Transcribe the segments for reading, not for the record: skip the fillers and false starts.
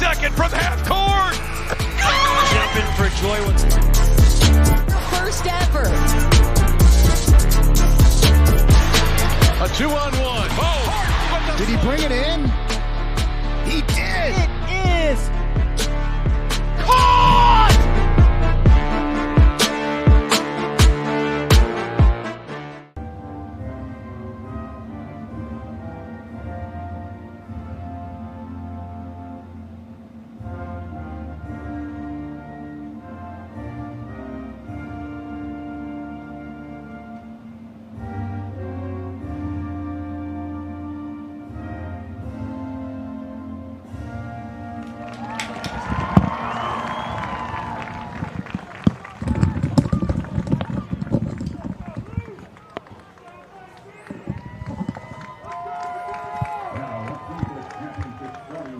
second from half court. Jumping for joy. First ever. A 2-on-1. Oh! Did he bring it in? He did! It is Caught!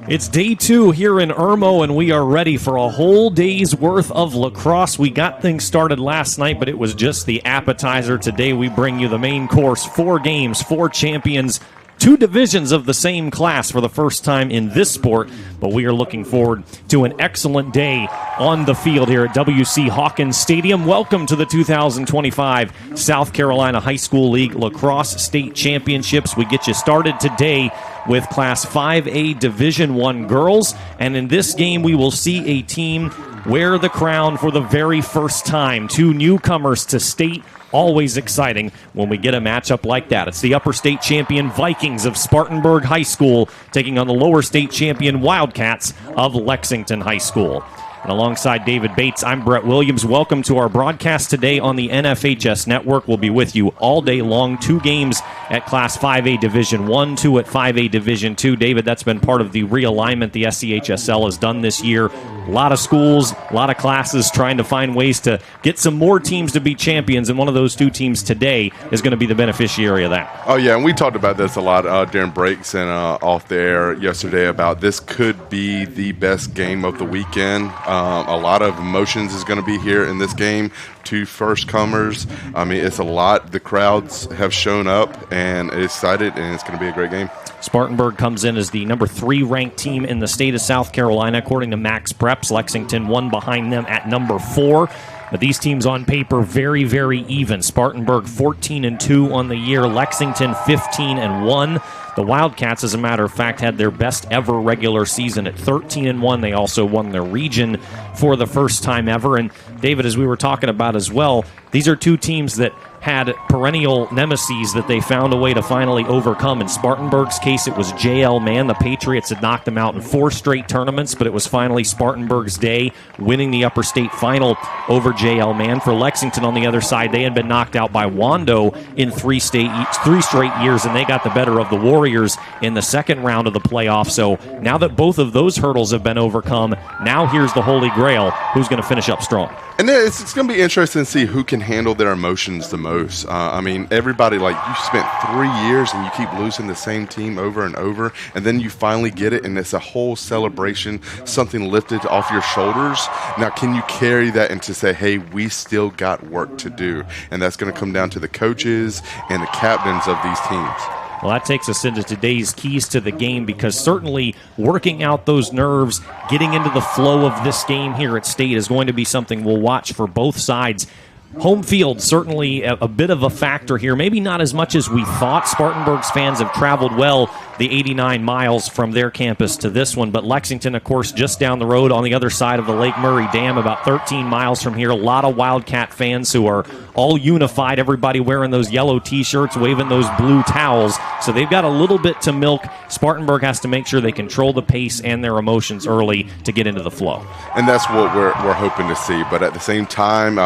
It's day 2 here in Irmo, and we are ready for a whole day's worth of lacrosse. We got things started last night, but it was just the appetizer. Today we bring you the main course, 4 games, 4 champions, 2 divisions of the same class for the first time in this sport, but we are looking forward to an excellent day on the field here at W.C. Hawkins Stadium. Welcome to the 2025 South Carolina High School League Lacrosse State Championships. We get you started today with Class 5A Division I girls, and in this game we will see a team wear the crown for the very first time. 2 newcomers to state. Always exciting when we get a matchup like that. It's the upper state champion Vikings of Spartanburg High School taking on the lower state champion Wildcats of Lexington High School. And alongside David Bates, I'm Brett Williams. Welcome to our broadcast today on the NFHS Network. We'll be with you all day long. 2 games at Class 5A Division I, 2 at 5A Division II. David, that's been part of the realignment the SCHSL has done this year. A lot of schools, a lot of classes trying to find ways to get some more teams to be champions, and one of those 2 teams today is going to be the beneficiary of that. Oh, yeah, and we talked about this a lot during breaks and off the air yesterday about this could be the best game of the weekend. A lot of emotions is going to be here in this game. 2 first-comers. I mean, it's a lot. The crowds have shown up and excited, and it's going to be a great game. Spartanburg comes in as the number 3 ranked team in the state of South Carolina, according to Max Preps. Lexington 1 behind them at number 4. But these teams on paper very, very even. Spartanburg 14-2 on the year. Lexington 15-1. The Wildcats, as a matter of fact, had their best ever regular season at 13-1. They also won their region for the first time ever. And David, as we were talking about as well, these are 2 teams that had perennial nemesis that they found a way to finally overcome. In Spartanburg's case, it was JL Man. The Patriots had knocked them out in 4 straight tournaments, but it was finally Spartanburg's day, winning the upper state final over JL Man. For Lexington, on the other side, they had been knocked out by Wando in 3 straight years, and they got the better of the Warriors in the second round of the playoff. So now that both of those hurdles have been overcome, now here's the Holy Grail. Who's going to finish up strong? And it's going to be interesting to see who can handle their emotions the most. I mean, everybody, like, you spent 3 years and you keep losing the same team over and over, and then you finally get it, and it's a whole celebration, something lifted off your shoulders. Now, can you carry that and to say, hey, we still got work to do? And that's going to come down to the coaches and the captains of these teams. Well, that takes us into today's keys to the game, because certainly working out those nerves, getting into the flow of this game here at State is going to be something we'll watch for both sides. Home field, certainly a bit of a factor here. Maybe not as much as we thought. Spartanburg's fans have traveled well the 89 miles from their campus to this one, but Lexington, of course, just down the road on the other side of the Lake Murray Dam, about 13 miles from here. A lot of Wildcat fans who are all unified, everybody wearing those yellow T-shirts, waving those blue towels. So they've got a little bit to milk. Spartanburg has to make sure they control the pace and their emotions early to get into the flow. And that's what we're hoping to see. But at the same time,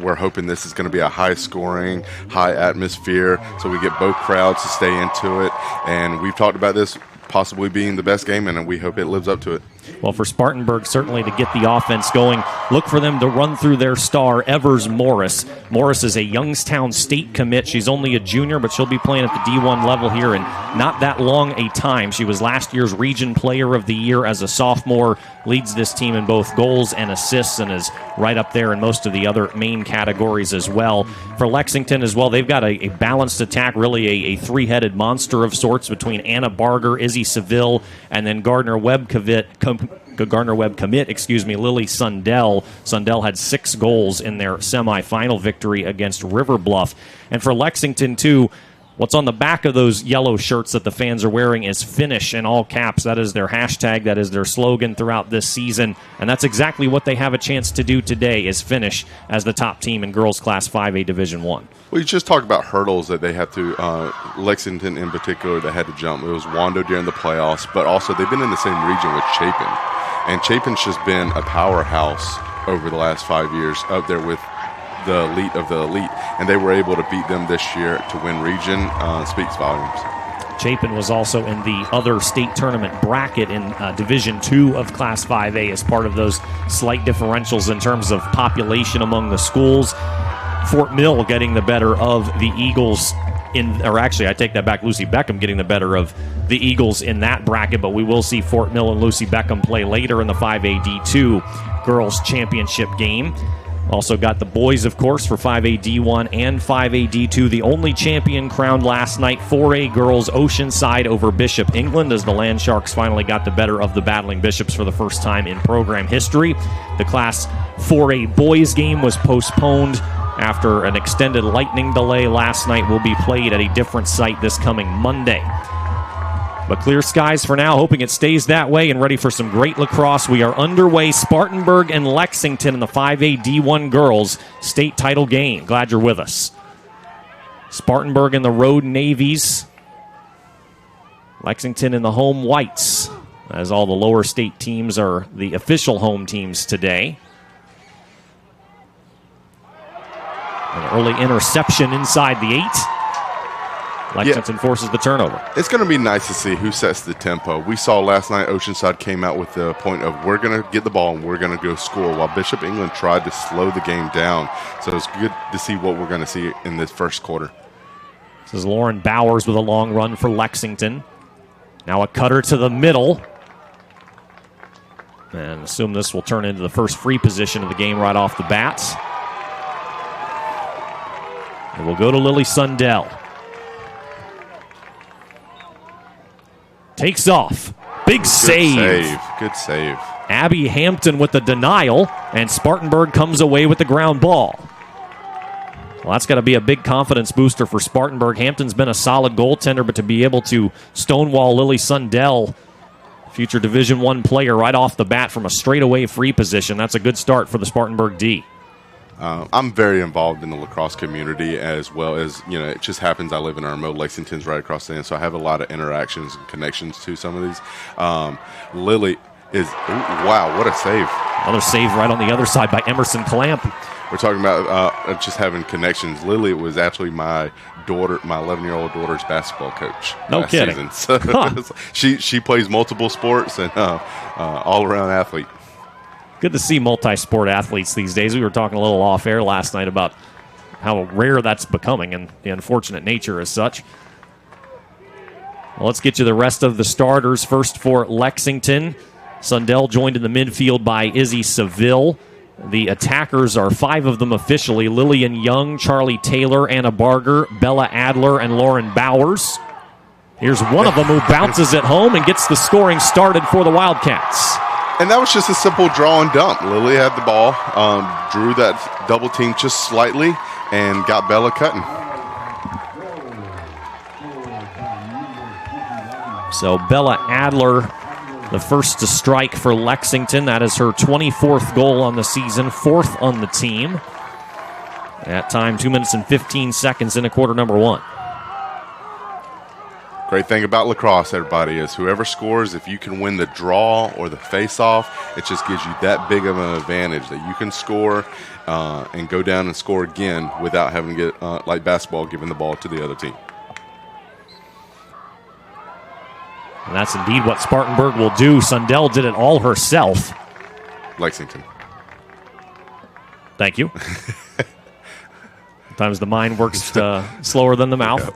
we're hoping this is going to be a high-scoring, high atmosphere, so we get both crowds to stay into it. And we've talked about this possibly being the best game, and we hope it lives up to it. Well, for Spartanburg, certainly to get the offense going, look for them to run through their star, Evers Morris. Morris is a Youngstown State commit. She's only a junior, but she'll be playing at the D1 level here in not that long a time. She was last year's Region Player of the Year as a sophomore, leads this team in both goals and assists, and is right up there in most of the other main categories as well. For Lexington as well, they've got a balanced attack, really a three-headed monster of sorts between Anna Barger, Izzy Seville, and then Gardner Webb Gardner-Webb commit, Lily Sundell. Sundell had 6 goals in their semifinal victory against River Bluff. And for Lexington, too, what's on the back of those yellow shirts that the fans are wearing is Finish in all caps. That is their hashtag. That is their slogan throughout this season. And that's exactly what they have a chance to do today, is finish as the top team in girls Class 5A Division I. Well, you just talked about hurdles that they have to, Lexington in particular, they had to jump. It was Wando during the playoffs, but also they've been in the same region with Chapin. And Chapin's just been a powerhouse over the last 5 years, up there with the elite of the elite, and they were able to beat them this year to win region. Speaks volumes. Chapin was also in the other state tournament bracket in Division II of Class 5A as part of those slight differentials in terms of population among the schools. Fort Mill getting the better of the Eagles I take that back, Lucy Beckham getting the better of the Eagles in that bracket, but we will see Fort Mill and Lucy Beckham play later in the 5A D2 Girls Championship game. Also got the boys, of course, for 5A D1 and 5A D2. The only champion crowned last night, 4A girls, Oceanside over Bishop England, as the Land Sharks finally got the better of the Battling Bishops for the first time in program history. The Class 4A boys game was postponed after an extended lightning delay last night. Will be played at a different site this coming Monday. But clear skies for now, hoping it stays that way and ready for some great lacrosse. We are underway, Spartanburg and Lexington in the 5A D1 girls state title game. Glad you're with us. Spartanburg in the road navies. Lexington in the home whites, as all the lower state teams are the official home teams today. An early interception inside the 8. Lexington forces the turnover. It's going to be nice to see who sets the tempo. We saw last night Oceanside came out with the point of we're going to get the ball and we're going to go score, while Bishop England tried to slow the game down. So it's good to see what we're going to see in this first quarter. This is Lauren Bowers with a long run for Lexington. Now a cutter to the middle. And assume this will turn into the first free position of the game right off the bat. It will go to Lily Sundell. Takes off. Big save. Good save. Abby Hampton with the denial, and Spartanburg comes away with the ground ball. Well, that's got to be a big confidence booster for Spartanburg. Hampton's been a solid goaltender, but to be able to stonewall Lily Sundell, future Division I player, right off the bat from a straightaway free position, that's a good start for the Spartanburg D. I'm very involved in the lacrosse community, as well as, it just happens I live in Irmo. Lexington's right across the end, so I have a lot of interactions and connections to some of these. Lily is, wow, what a save. Another save right on the other side by Emerson Clamp. We're talking about just having connections. Lily was actually my 11-year-old daughter's basketball coach. No kidding. So she plays multiple sports and all-around athlete. Good to see multi-sport athletes these days. We were talking a little off-air last night about how rare that's becoming and the unfortunate nature as such. Well, let's get you the rest of the starters. First for Lexington, Sundell joined in the midfield by Izzy Seville. The attackers are 5 of them officially: Lillian Young, Charlie Taylor, Anna Barger, Bella Adler, and Lauren Bowers. Here's one of them who bounces it home and gets the scoring started for the Wildcats. And that was just a simple draw and dump. Lily had the ball, drew that double team just slightly, and got Bella cutting. So Bella Adler, the first to strike for Lexington. That is her 24th goal on the season, 4th on the team. At time, 2 minutes and 15 seconds into quarter number 1. Great thing about lacrosse, everybody, is whoever scores, if you can win the draw or the face-off, it just gives you that big of an advantage that you can score and go down and score again without having to get, like basketball, giving the ball to the other team. And that's indeed what Spartanburg will do. Sundell did it all herself. Lexington. Thank you. Sometimes the mind works slower than the mouth.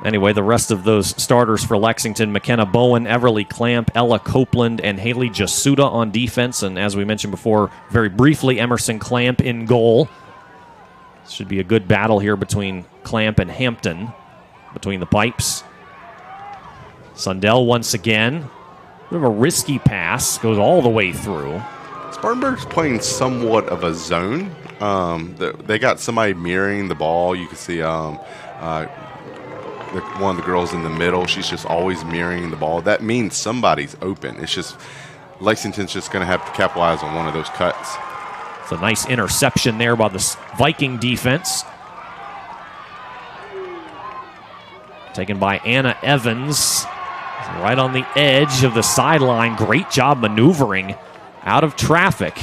Anyway, the rest of those starters for Lexington: McKenna Bowen, Everly Clamp, Ella Copeland, and Haley Jasuda on defense. And as we mentioned before, very briefly, Emerson Clamp in goal. This should be a good battle here between Clamp and Hampton, between the pipes. Sundell once again. Bit of a risky pass. Goes all the way through. Spartanburg's playing somewhat of a zone. They got somebody mirroring the ball. You can see one of the girls in the middle. She's just always mirroring the ball. That means somebody's open. It's just Lexington's just going to have to capitalize on one of those cuts. It's a nice interception there by the Viking defense. Taken by Anna Evans. Right on the edge of the sideline. Great job maneuvering out of traffic.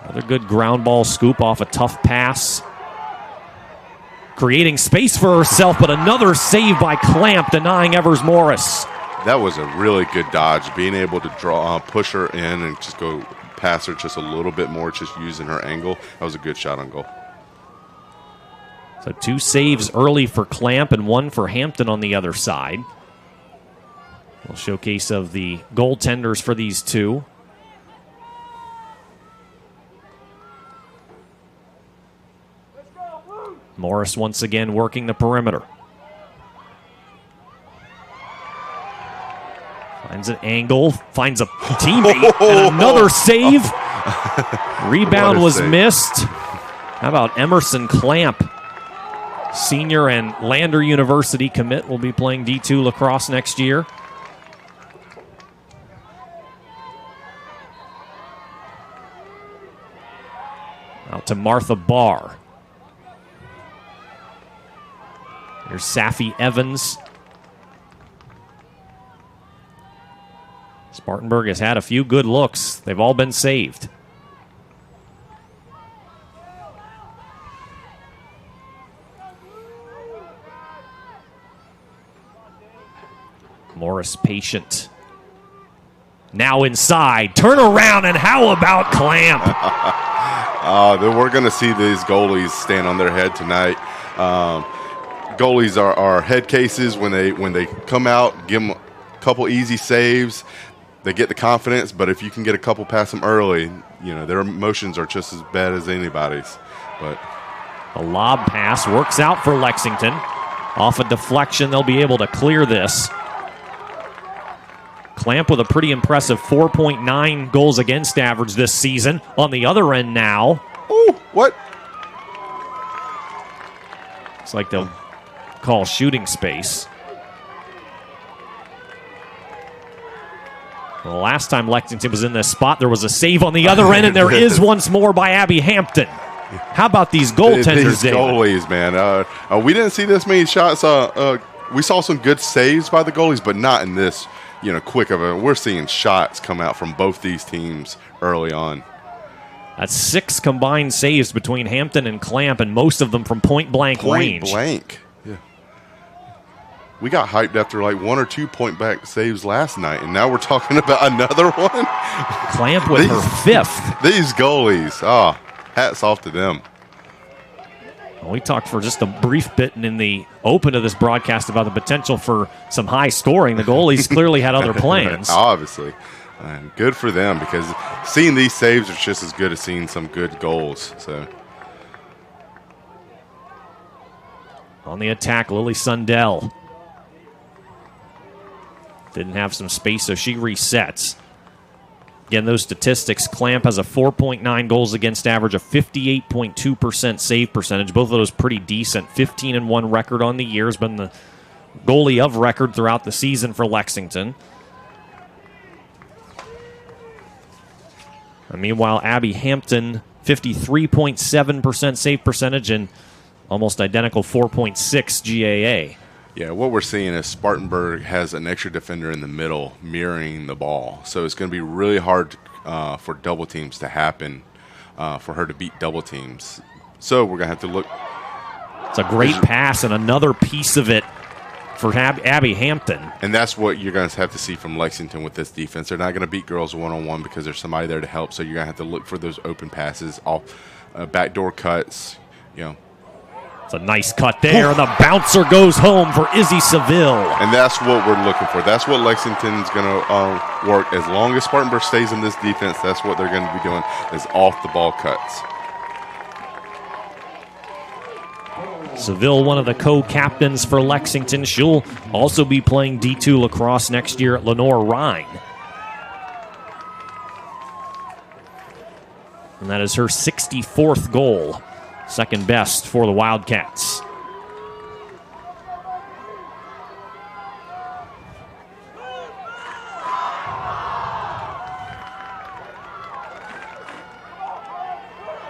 Another good ground ball scoop off a tough pass. Creating space for herself, but another save by Clamp, denying Evers Morris. That was a really good dodge, being able to push her in and just go past her just a little bit more, just using her angle. That was a good shot on goal. So 2 saves early for Clamp and 1 for Hampton on the other side. A showcase of the goaltenders for these two. Morris once again working the perimeter. Finds an angle, finds a teammate, and another save. Rebound was missed. How about Emerson Clamp? Senior and Lander University commit, will be playing D2 lacrosse next year. Out to Martha Barr. Here's Safi Evans. Spartanburg has had a few good looks. They've all been saved. Morris patient. Now inside. Turn around, and how about Clamp? We're going to see these goalies stand on their head tonight. Goalies are head cases. When they come out, give them a couple easy saves, they get the confidence. But if you can get a couple past them early, their emotions are just as bad as anybody's. But a lob pass works out for Lexington. Off a deflection, they'll be able to clear this. Clamp with a pretty impressive 4.9 goals against average this season. On the other end now. Ooh, what? Looks like they'll call shooting space. Well, the last time Lexington was in this spot, there was a save on the other end, and there is once more by Abby Hampton. How about these goaltenders, These goalies, man. We didn't see this many shots. We saw some good saves by the goalies, but not in this, quick of a. We're seeing shots come out from both these teams early on. That's 6 combined saves between Hampton and Clamp, and most of them from point-blank range. Point-blank, yeah. We got hyped after 1 or 2 point-blank saves last night, and now we're talking about another one? Clamp with her 5th. These goalies, hats off to them. Well, we talked for just a brief bit in the open of this broadcast about the potential for some high scoring. The goalies clearly had other plans. Obviously. And good for them, because seeing these saves is just as good as seeing some good goals. So, on the attack, Lily Sundell. Didn't have some space, so she resets. Again, those statistics, Clamp has a 4.9 goals against average, a 58.2% save percentage. Both of those pretty decent. 15-1 record on the year. Has been the goalie of record throughout the season for Lexington. And meanwhile, Abby Hampton, 53.7% save percentage and almost identical 4.6 GAA. Yeah, what we're seeing is Spartanburg has an extra defender in the middle mirroring the ball. So it's going to be really hard for double teams to happen, for her to beat double teams. So we're going to have to look. It's a great pass and another piece of it for Abby Hampton. And that's what you're going to have to see from Lexington with this defense. They're not going to beat girls one-on-one because there's somebody there to help. So you're going to have to look for those open passes, off backdoor cuts, It's a nice cut there, and the bouncer goes home for Izzy Seville. And that's what we're looking for. That's what Lexington's going to work. As long as Spartanburg stays in this defense, that's what they're going to be doing, is off-the-ball cuts. Seville, one of the co-captains for Lexington. She'll also be playing D2 lacrosse next year at Lenore-Rhine. And that is her 64th goal, second best for the Wildcats.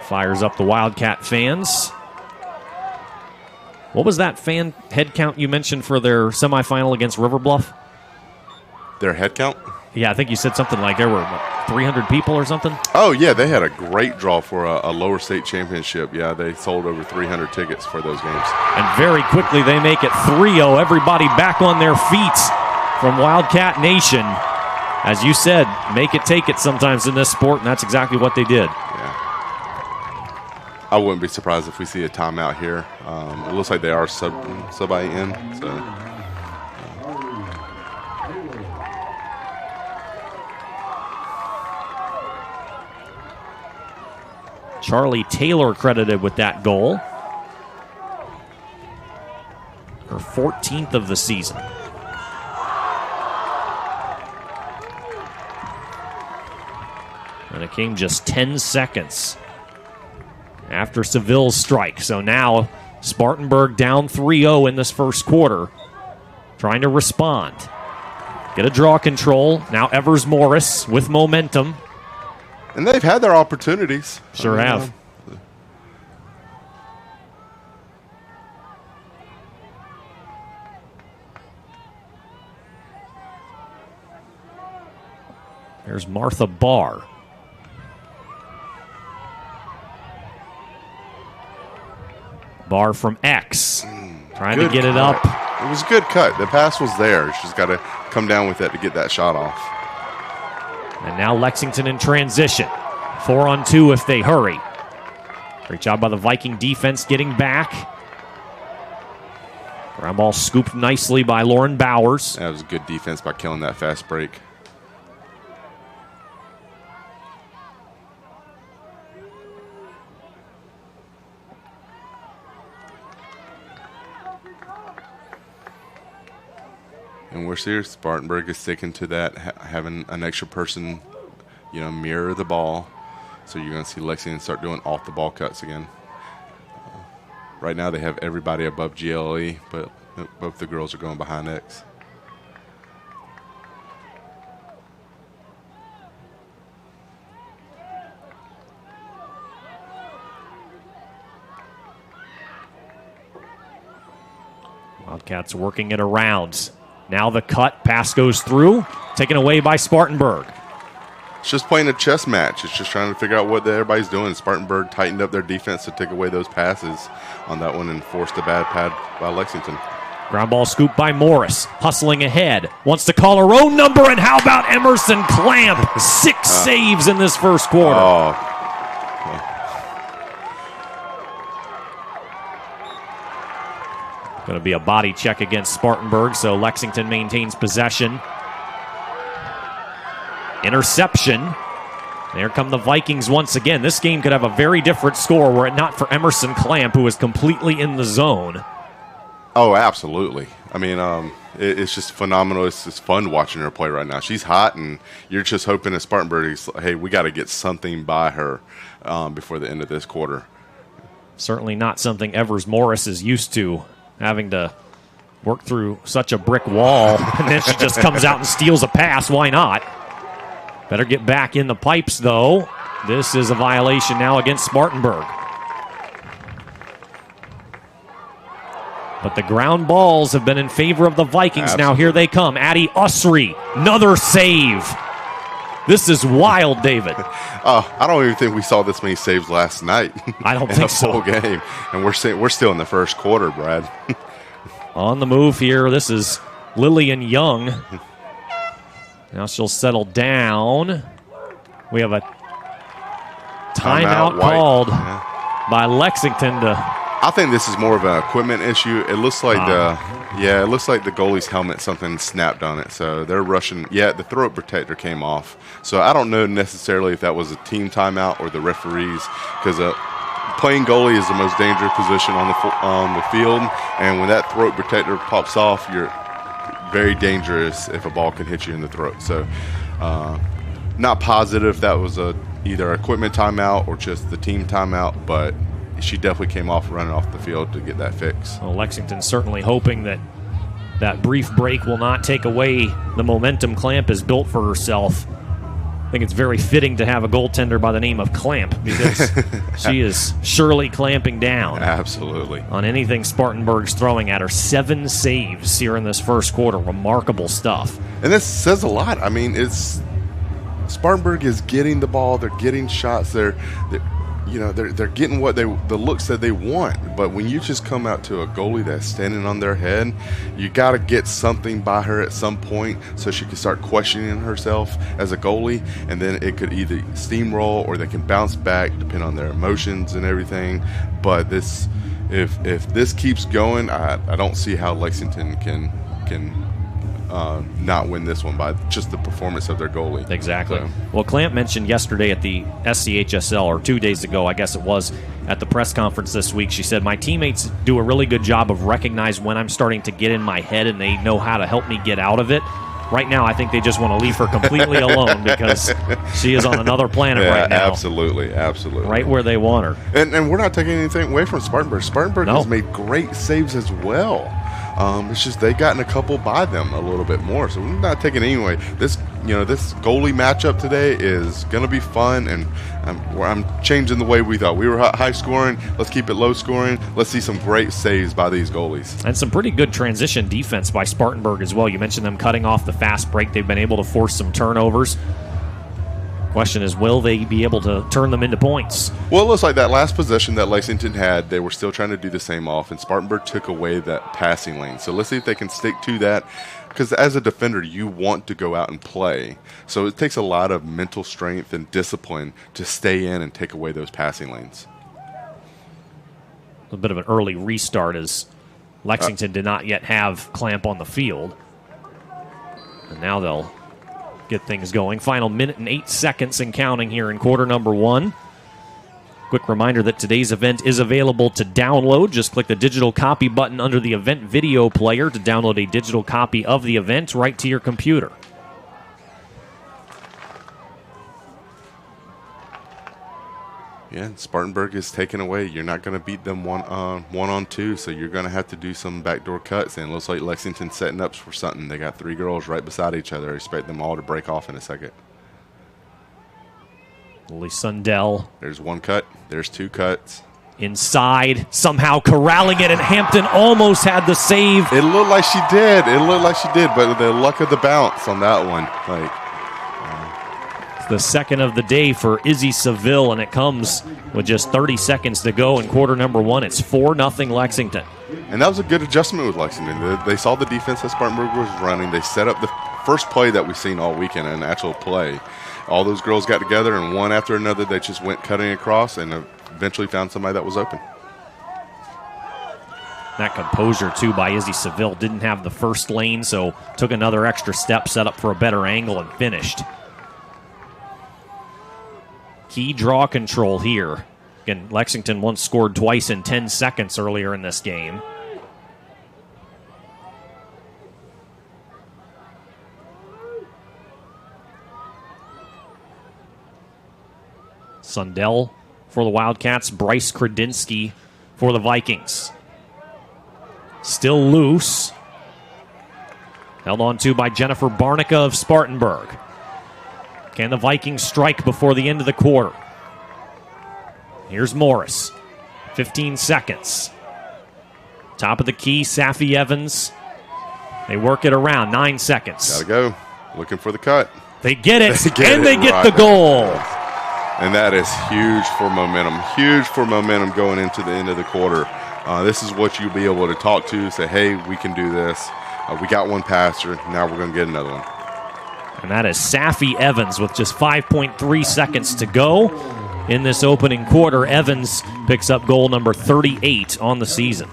Fires up the Wildcat fans. What was that fan head count you mentioned for their semifinal against River Bluff? Their head count? Yeah, I think you said something like there were 300 people or something. Oh, yeah, they had a great draw for a lower state championship. Yeah, they sold over 300 tickets for those games. And very quickly they make it 3-0. Everybody back on their feet from Wildcat Nation. As you said, make it, take it sometimes in this sport, and that's exactly what they did. Yeah. I wouldn't be surprised if we see a timeout here. It looks like they are sub-ing in, so... Charlie Taylor credited with that goal. Her 14th of the season. And it came just 10 seconds after Seville's strike. So now Spartanburg down 3-0 in this first quarter. Trying to respond. Get a draw control. Now Evers Morris with momentum. And they've had their opportunities. Sure have. There's Martha Barr. Barr from X. Trying to get it up. It was a good cut. The pass was there. She's got to come down with that to get that shot off. And now Lexington in transition. 4-on-2 if they hurry. Great job by the Viking defense getting back. Ground ball scooped nicely by Lauren Bowers. That was good defense by killing that fast break. And we're serious. Spartanburg is sticking to that, having an extra person, mirror the ball. So you're going to see Lexington start doing off-the-ball cuts again. Right now they have everybody above GLE, but both the girls are going behind X. Wildcats working it around. Now the cut, pass goes through, taken away by Spartanburg. It's just playing a chess match. It's just trying to figure out what everybody's doing. Spartanburg tightened up their defense to take away those passes on that one and forced a bad pad by Lexington. Ground ball scoop by Morris, hustling ahead. Wants to call her own number, and how about Emerson Clamp? 6 saves in this first quarter. Going to be a body check against Spartanburg, so Lexington maintains possession. Interception. There come the Vikings once again. This game could have a very different score were it not for Emerson Clamp, who is completely in the zone. Oh, absolutely. I mean, it's just phenomenal. It's just fun watching her play right now. She's hot, and you're just hoping that Spartanburg, hey, we got to get something by her before the end of this quarter. Certainly not something Evers Morris is used to, having to work through such a brick wall, and then she just comes out and steals a pass. Why not? Better get back in the pipes, though. This is a violation now against Spartanburg. But the ground balls have been in favor of the Vikings. Absolutely. Now here they come. Addie Usry, another save. This is wild, David. I don't even think we saw this many saves last night. I don't think so. Full game, and we're still in the first quarter, Brad. On the move here, this is Lillian Young. Now she'll settle down. We have a timeout called by Lexington to. I think this is more of an equipment issue. It looks like it looks like the goalie's helmet, something snapped on it. So they're rushing. Yeah, the throat protector came off. So I don't know necessarily if that was a team timeout or the referees, because playing goalie is the most dangerous position on the field, and when that throat protector pops off, you're very dangerous if a ball can hit you in the throat. So, not positive that was either equipment timeout or just the team timeout, but she definitely came off running off the field to get that fixed. Well, Lexington certainly hoping that brief break will not take away the momentum Clamp has built for herself. I think it's very fitting to have a goaltender by the name of Clamp because she is surely clamping down. Absolutely. On anything Spartanburg's throwing at her. 7 saves here in this first quarter. Remarkable stuff. And this says a lot. I mean, Spartanburg is getting the ball. They're getting shots. They're getting the looks that they want. But when you just come out to a goalie that's standing on their head, you got to get something by her at some point so she can start questioning herself as a goalie, and then it could either steamroll or they can bounce back depending on their emotions and everything. But if this keeps going, I don't see how Lexington can not win this one by just the performance of their goalie. Exactly. So. Well, Clamp mentioned yesterday at the SCHSL, or 2 days ago, I guess it was, at the press conference this week, she said, my teammates do a really good job of recognizing when I'm starting to get in my head, and they know how to help me get out of it. Right now, I think they just want to leave her completely alone because she is on another planet right now. Absolutely. Right where they want her. And we're not taking anything away from Spartanburg. Spartanburg has made great saves as well. It's just they've gotten a couple by them a little bit more. So we're not taking it anyway. This goalie matchup today is going to be fun, and I'm changing the way we thought. We were high scoring. Let's keep it low scoring. Let's see some great saves by these goalies. And some pretty good transition defense by Spartanburg as well. You mentioned them cutting off the fast break. They've been able to force some turnovers. Question is, will they be able to turn them into points? Well, it looks like that last possession that Lexington had, they were still trying to do the same off, and Spartanburg took away that passing lane. So let's see if they can stick to that, because as a defender, you want to go out and play. So it takes a lot of mental strength and discipline to stay in and take away those passing lanes. A bit of an early restart as Lexington did not yet have Clamp on the field. And now they'll get things going. Final minute and 8 seconds and counting here in quarter number 1. Quick reminder that today's event is available to download. Just click the digital copy button under the event video player to download a digital copy of the event right to your computer. Yeah, Spartanburg is taken away. You're not going to beat them one on two, so you're going to have to do some backdoor cuts. And it looks like Lexington's setting up for something. They got 3 girls right beside each other. I expect them all to break off in a second. Lily Sundell. There's 1 cut. There's 2 cuts. Inside, somehow corralling it, and Hampton almost had the save. It looked like she did. But the luck of the bounce on that one, the second of the day for Izzy Seville, and it comes with just 30 seconds to go in quarter number 1. It's 4-0 Lexington. And that was a good adjustment with Lexington. They saw the defense that Spartanburg was running. They set up the first play that we've seen all weekend, an actual play. All those girls got together, and one after another, they just went cutting across and eventually found somebody that was open. That composure, too, by Izzy Seville. Didn't have the first lane, so took another extra step, set up for a better angle, and finished. Key draw control here. Again, Lexington once scored twice in 10 seconds earlier in this game. Sundell for the Wildcats. Bryce Kredinsky for the Vikings. Still loose. Held on to by Jennifer Barnica of Spartanburg. Can the Vikings strike before the end of the quarter? Here's Morris. 15 seconds. Top of the key, Safi Evans. They work it around. 9 seconds. Gotta go. Looking for the cut. They get it, they get the goal. And that is huge for momentum. Huge for momentum going into the end of the quarter. This is what you'll be able to talk to, say, hey, we can do this. We got one passer. Now we're going to get another one. And that is Safi Evans with just 5.3 seconds to go in this opening quarter. Evans picks up goal number 38 on the season.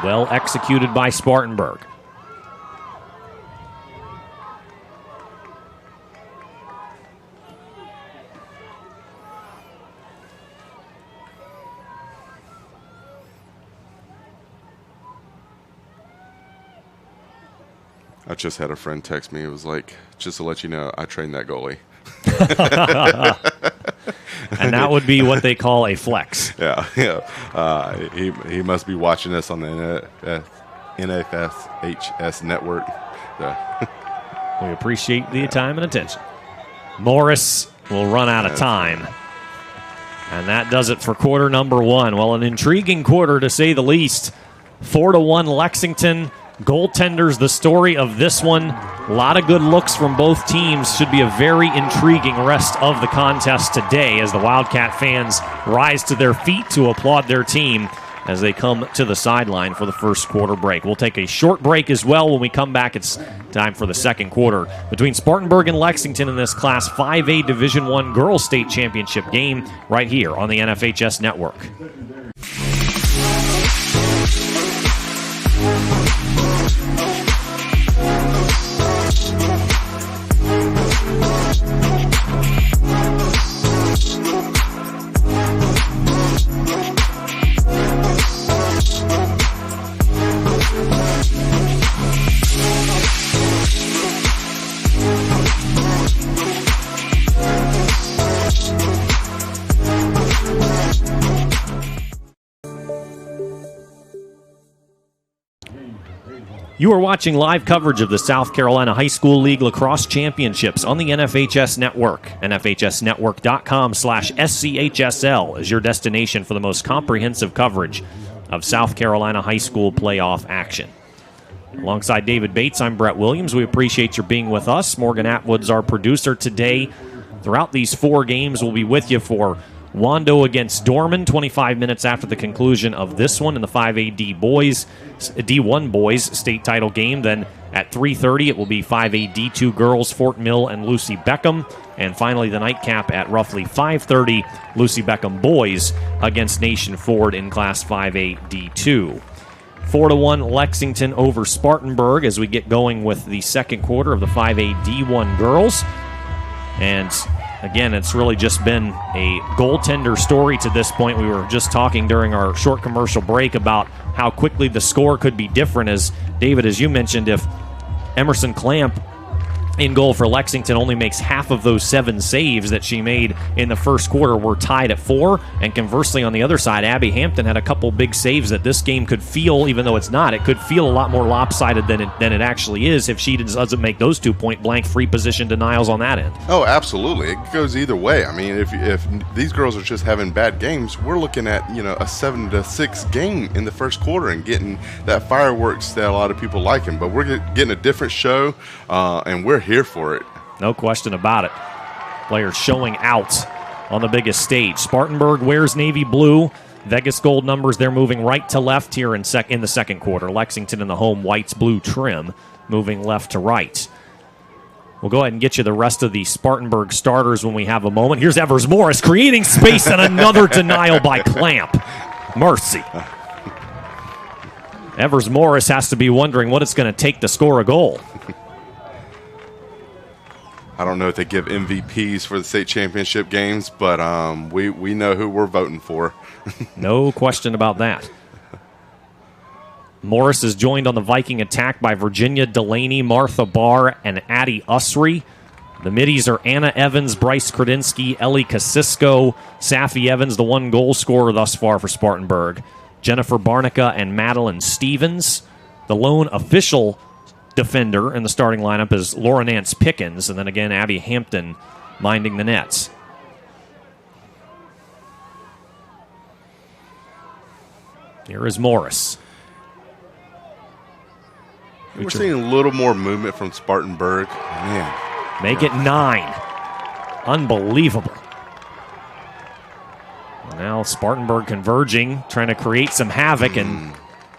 Well executed by Spartanburg. I just had a friend text me. It was like, just to let you know, I trained that goalie. And that would be what they call a flex. Yeah. He must be watching us on the NFSHS network. We appreciate the time and attention. Morris will run out of time. And that does it for quarter number one. Well, an intriguing quarter to say the least. 4-1 Lexington. Goaltenders, the story of this one. A lot of good looks from both teams. Should be a very intriguing rest of the contest today as the Wildcat fans rise to their feet to applaud their team as they come to the sideline for the first quarter break. We'll take a short break as well. When we come back, it's time for the second quarter between Spartanburg and Lexington in this Class 5A Division I Girls State Championship game right here on the NFHS Network. You are watching live coverage of the South Carolina High School League Lacrosse Championships on the NFHS Network. NFHSnetwork.com/SCHSL is your destination for the most comprehensive coverage of South Carolina high school playoff action. Alongside David Bates, I'm Brett Williams. We appreciate your being with us. Morgan Atwood's our producer today. Throughout these four games, we'll be with you for Wando against Dorman, 25 minutes after the conclusion of this one in the 5A D1 boys state title game. Then at 3:30, it will be 5A D2 girls, Fort Mill and Lucy Beckham. And finally, the nightcap at roughly 5:30, Lucy Beckham boys against Nation Ford in Class 5A D2. 4-1 Lexington over Spartanburg as we get going with the second quarter of the 5A D1 girls. And again, it's really just been a goaltender story to this point. We were just talking during our short commercial break about how quickly the score could be different. As David, as you mentioned, if Emerson Clamp in goal for Lexington only makes half of those 7 saves that she made in the first quarter, we're tied at 4. And conversely, on the other side, Abby Hampton had a couple big saves that this game could feel, even though it's not, it could feel a lot more lopsided than it actually is if she doesn't make those 2 point-blank free position denials on that end. Oh, absolutely. It goes either way. I mean, if these girls are just having bad games, we're looking at, a 7-6 game in the first quarter and getting that fireworks that a lot of people like him. But we're getting a different show, and we're here for it. No question about it. Players showing out on the biggest stage. Spartanburg wears navy blue. Vegas gold numbers, they're moving right to left here in the second quarter. Lexington in the home whites blue trim, moving left to right. We'll go ahead and get you the rest of the Spartanburg starters when we have a moment. Here's Evers Morris creating space and another denial by Clamp. Mercy. Evers Morris has to be wondering what it's going to take to score a goal. I don't know if they give MVPs for the state championship games, but we know who we're voting for. No question about that. Morris is joined on the Viking attack by Virginia Delaney, Martha Barr, and Addie Usry. The middies are Anna Evans, Bryce Kredinsky, Ellie Kasisko, Safi Evans, the one goal scorer thus far for Spartanburg, Jennifer Barnica, and Madeline Stevens. The lone official defender in the starting lineup is Laura Nance Pickens, and then again Abby Hampton minding the nets. Here is Morris. We're seeing a little more movement from Spartanburg. Man. Make it 9. Unbelievable. Now Spartanburg converging, trying to create some havoc, and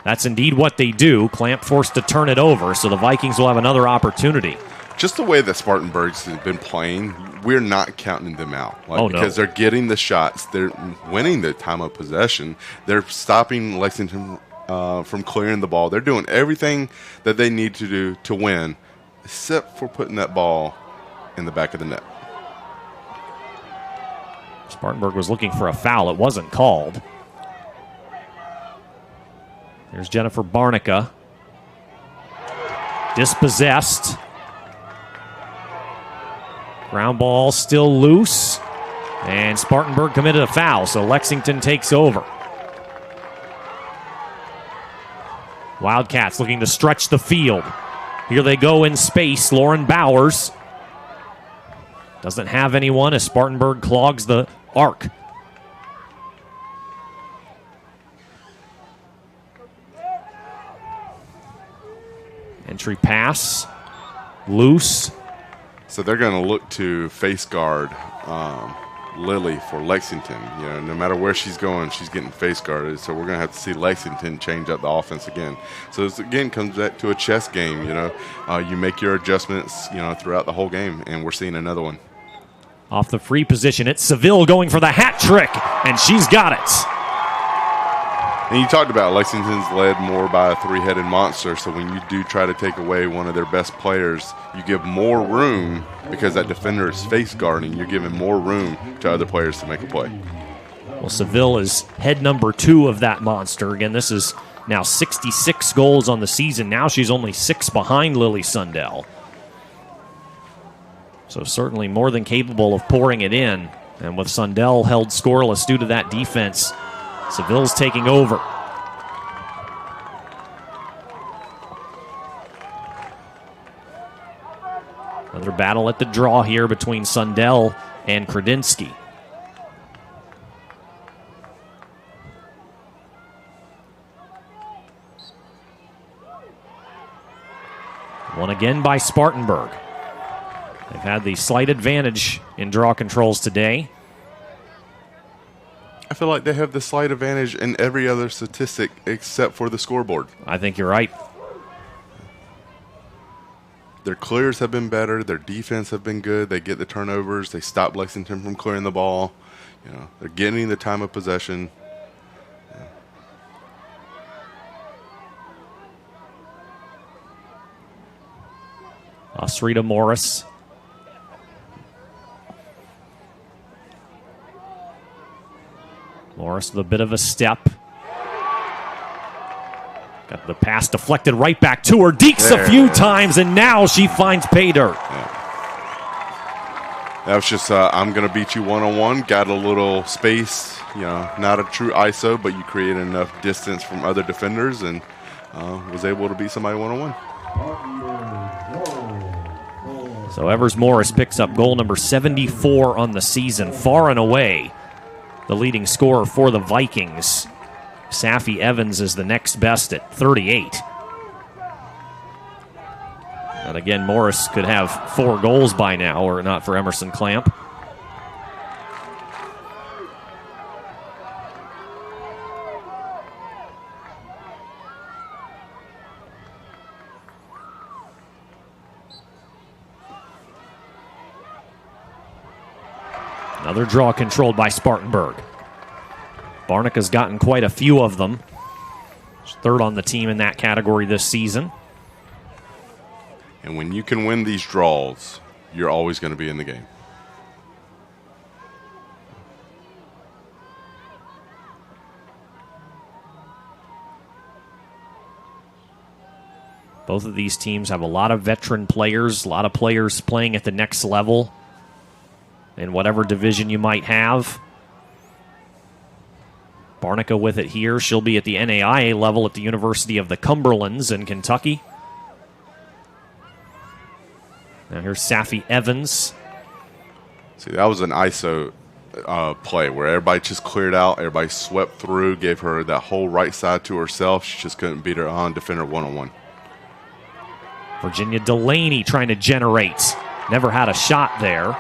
that's indeed what they do. Clamp forced to turn it over, so the Vikings will have another opportunity. Just the way that Spartanburg's been playing, we're not counting them out. Because they're getting the shots. They're winning the time of possession. They're stopping Lexington from clearing the ball. They're doing everything that they need to do to win, except for putting that ball in the back of the net. Spartanburg was looking for a foul. It wasn't called. There's Jennifer Barnica. Dispossessed. Ground ball still loose. And Spartanburg committed a foul, so Lexington takes over. Wildcats looking to stretch the field. Here they go in space. Lauren Bowers doesn't have anyone as Spartanburg clogs the arc. Entry pass. Loose. So they're going to look to face guard Lily for Lexington. You know, no matter where she's going, she's getting face guarded. So we're going to have to see Lexington change up the offense again. So this again comes back to a chess game. You know, you make your adjustments, you know, throughout the whole game, and we're seeing another one. Off the free position, it's Seville going for the hat trick, and she's got it. And you talked about Lexington's led more by a three-headed monster, so when you do try to take away one of their best players, you give more room because that defender is face guarding. You're giving more room to other players to make a play. Well, Seville is head number 2 of that monster. Again, this is now 66 goals on the season. Now she's only 6 behind Lily Sundell. So certainly more than capable of pouring it in. And with Sundell held scoreless due to that defense, Seville's taking over. Another battle at the draw here between Sundell and Kredinsky. Won again by Spartanburg. They've had the slight advantage in draw controls today. I feel like they have the slight advantage in every other statistic except for the scoreboard. I think you're right. Their clears have been better. Their defense have been good. They get the turnovers. They stop Lexington from clearing the ball. You know, they're getting the time of possession. Osrita Morris. Morris with a bit of a step. Got the pass deflected right back to her. Deeks a few times, and now she finds pay dirt. Yeah. That was just, I'm going to beat you one-on-one. Got a little space, you know, not a true ISO, but you created enough distance from other defenders and was able to beat somebody one-on-one. So Evers Morris picks up goal number 74 on the season, far and away the leading scorer for the Vikings. Safi Evans is the next best at 38. And again, Morris could have 4 goals by now, or not for Emerson Clamp. Another draw controlled by Spartanburg. Barnica's gotten quite a few of them. She's 3rd on the team in that category this season. And when you can win these draws, you're always going to be in the game. Both of these teams have a lot of veteran players, a lot of players playing at the next level in whatever division you might have. Barnica with it here. She'll be at the NAIA level at the University of the Cumberlands in Kentucky. Now here's Safi Evans. See, that was an ISO play where everybody just cleared out, everybody swept through, gave her that whole right side to herself. She just couldn't beat her on defender one-on-one. Virginia Delaney trying to generate. Never had a shot there.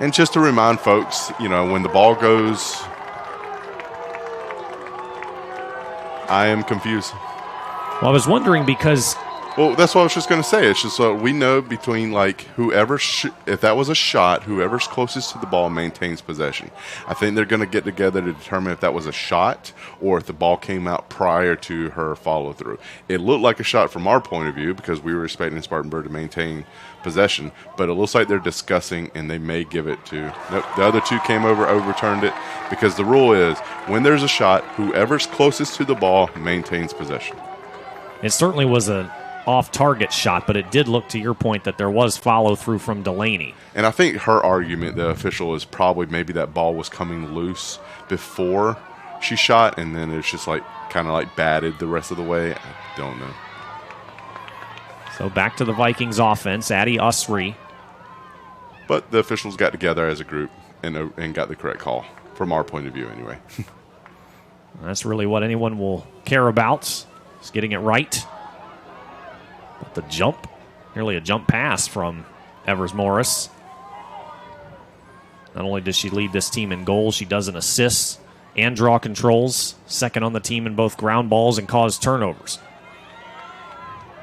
And just to remind folks, you know, when the ball goes, I am confused. Well, I was wondering because Well, that's what I was just going to say. It's just we know between whoever, if that was a shot, whoever's closest to the ball maintains possession. I think they're going to get together to determine if that was a shot or if the ball came out prior to her follow through. It looked like a shot from our point of view because we were expecting Spartanburg to maintain possession, but it looks like they're discussing and they may give it to. Nope, the other two came over, overturned it because the rule is when there's a shot, whoever's closest to the ball maintains possession. It certainly was an off-target shot, but it did look, to your point, that there was follow-through from Delaney. And I think her argument, the official, is probably maybe that ball was coming loose before she shot, and then it's just kind of batted the rest of the way. I don't know. So back to the Vikings offense, Addie Usry. But the officials got together as a group and got the correct call, from our point of view anyway. That's really what anyone will care about, is getting it right. But the jump, nearly a jump pass from Evers Morris. Not only does she lead this team in goals, she does in assists and draw controls. Second on the team in both ground balls and caused turnovers.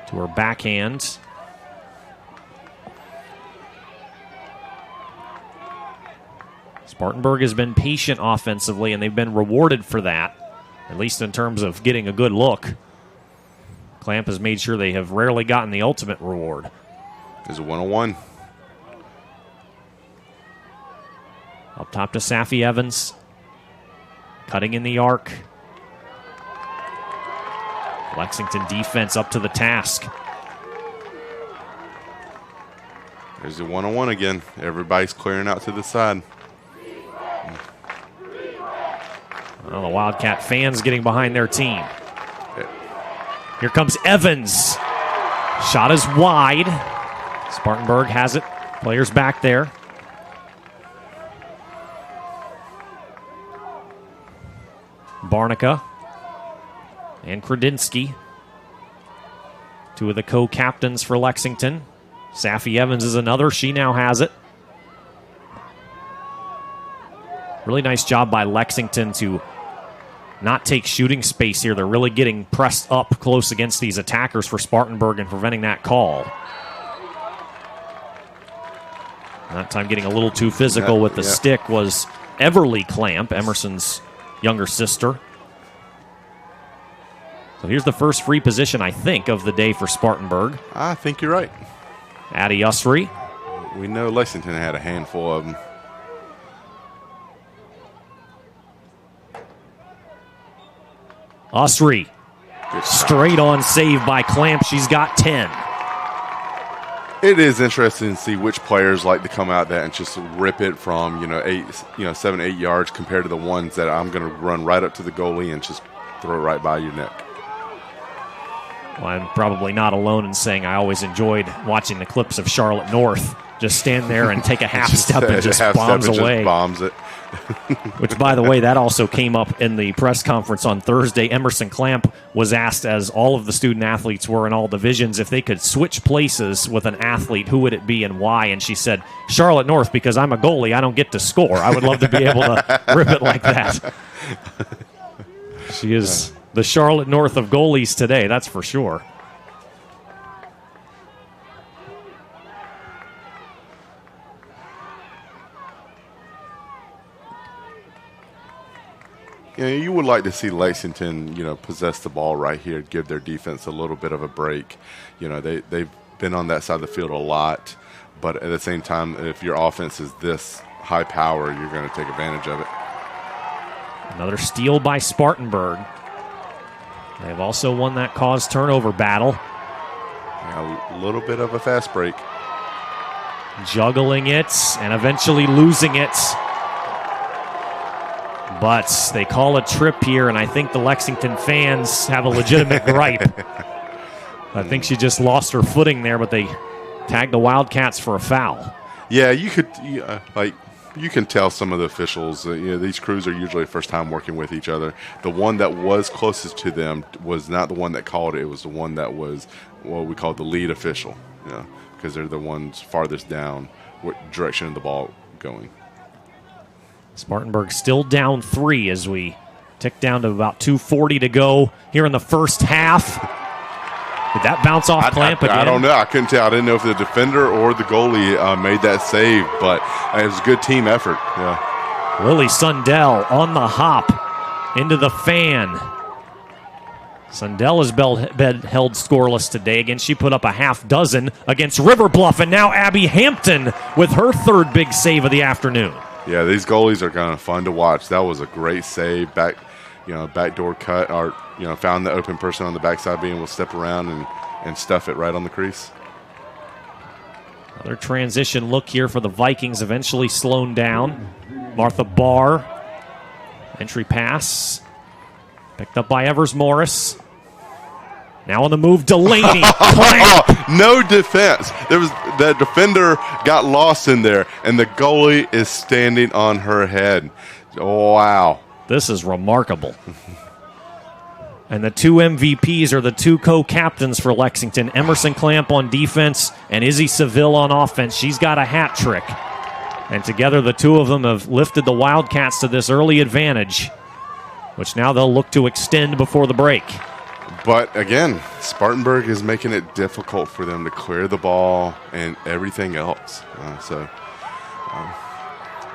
To her backhand. Spartanburg has been patient offensively, and they've been rewarded for that, at least in terms of getting a good look. Clamp has made sure they have rarely gotten the ultimate reward. There's a 1-on-1. Up top to Safi Evans. Cutting in the arc. Lexington defense up to the task. There's a 1-on-1 again. Everybody's clearing out to the side. Well, the Wildcat fans getting behind their team. Here comes Evans. Shot is wide. Spartanburg has it. Players back there. Barnica and Kredinsky, two of the co-captains for Lexington. Safi Evans is another. She now has it. Really nice job by Lexington to not take shooting space here. They're really getting pressed up close against these attackers for Spartanburg and preventing that call. That time getting a little too physical with the stick was Everly Clamp, Emerson's younger sister. So here's the first free position, I think, of the day for Spartanburg. I think you're right. Addie Usry. We know Lexington had a handful of them. Usry. Straight on save by Clamp. She's got 10. It is interesting to see which players like to come out there and just rip it from 7, 8 yards compared to the ones that I'm going to run right up to the goalie and just throw it right by your neck. Well, I'm probably not alone in saying I always enjoyed watching the clips of Charlotte North just stand there and take a half step and just bombs away. Just bombs it. Which, by the way, that also came up in the press conference on Thursday. Emerson Clamp was asked, as all of the student athletes were in all divisions, if they could switch places with an athlete, who would it be and why? And she said, Charlotte North, because I'm a goalie, I don't get to score. I would love to be able to rip it like that. She is the Charlotte North of goalies today, that's for sure. You would like to see Lexington, possess the ball right here, give their defense a little bit of a break. They've been on that side of the field a lot, but at the same time, if your offense is this high power, you're going to take advantage of it. Another steal by Spartanburg. They've also won that caused turnover battle. A little bit of a fast break. Juggling it and eventually losing it. But they call a trip here, and I think the Lexington fans have a legitimate gripe. I think she just lost her footing there, but they tagged the Wildcats for a foul. Yeah, you can tell some of the officials, these crews are usually first time working with each other. The one that was closest to them was not the one that called it. It was the one that was what we call the lead official, because they're the ones farthest down what direction of the ball going. Spartanburg still down 3 as we tick down to about 2:40 to go here in the first half. Did that bounce off Clamp again? I don't know. I couldn't tell. I didn't know if the defender or the goalie made that save, but it was a good team effort. Yeah. Lily Sundell on the hop into the fan. Sundell has been held scoreless today. Again, she put up a half dozen against River Bluff, and now Abby Hampton with her third big save of the afternoon. Yeah, these goalies are kind of fun to watch. That was a great save. Backdoor cut, or found the open person on the backside, being able to step around and stuff it right on the crease. Another transition look here for the Vikings, eventually slowed down. Martha Barr, entry pass, picked up by Evers Morris. Now on the move, Delaney. No defense. The defender got lost in there, and the goalie is standing on her head. Wow. This is remarkable. And the two MVPs are the two co-captains for Lexington. Emerson Clamp on defense and Izzy Seville on offense. She's got a hat trick. And together the two of them have lifted the Wildcats to this early advantage, which now they'll look to extend before the break. But again, Spartanburg is making it difficult for them to clear the ball and everything else.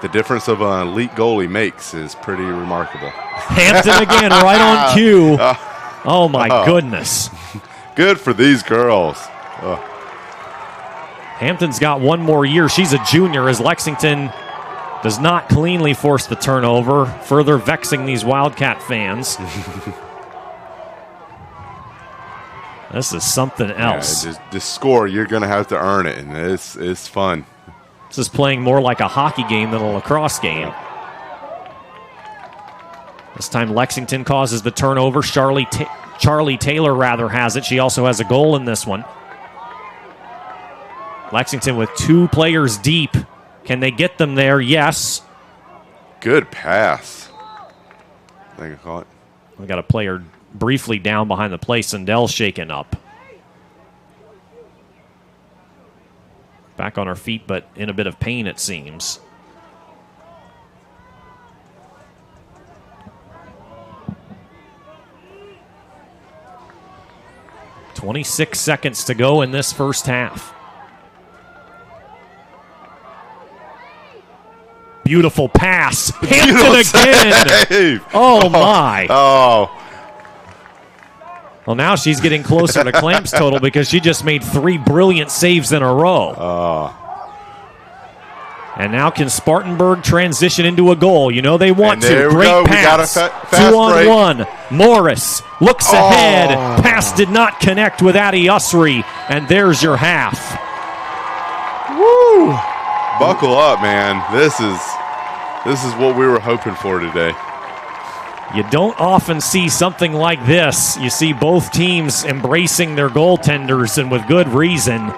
The difference of an elite goalie makes is pretty remarkable. Hampton again, right on cue. Oh, my goodness. Good for these girls. Hampton's got one more year. She's a junior as Lexington does not cleanly force the turnover, further vexing these Wildcat fans. This is something else. Yeah, the score, you're going to have to earn it, and it's fun. This is playing more like a hockey game than a lacrosse game. This time Lexington causes the turnover. Charlie Taylor has it. She also has a goal in this one. Lexington with two players deep. Can they get them there? Yes. Good pass. I think I caught it. We got a player briefly down behind the play. Sundell shaken up. Back on her feet, but in a bit of pain, it seems. "26 seconds to go in this first half. Beautiful pass. Hampton again. Save. Oh, my. Oh. Well, now she's getting closer to Clamp's total because she just made 3 brilliant saves in a row. And now can Spartanburg transition into a goal? You know they want to. Great pass. 2-on-1. Morris looks ahead. Pass did not connect with Addie Usry. And there's your half. Woo! Buckle up, man. This is what we were hoping for today. You don't often see something like this. You see both teams embracing their goaltenders, and with good reason.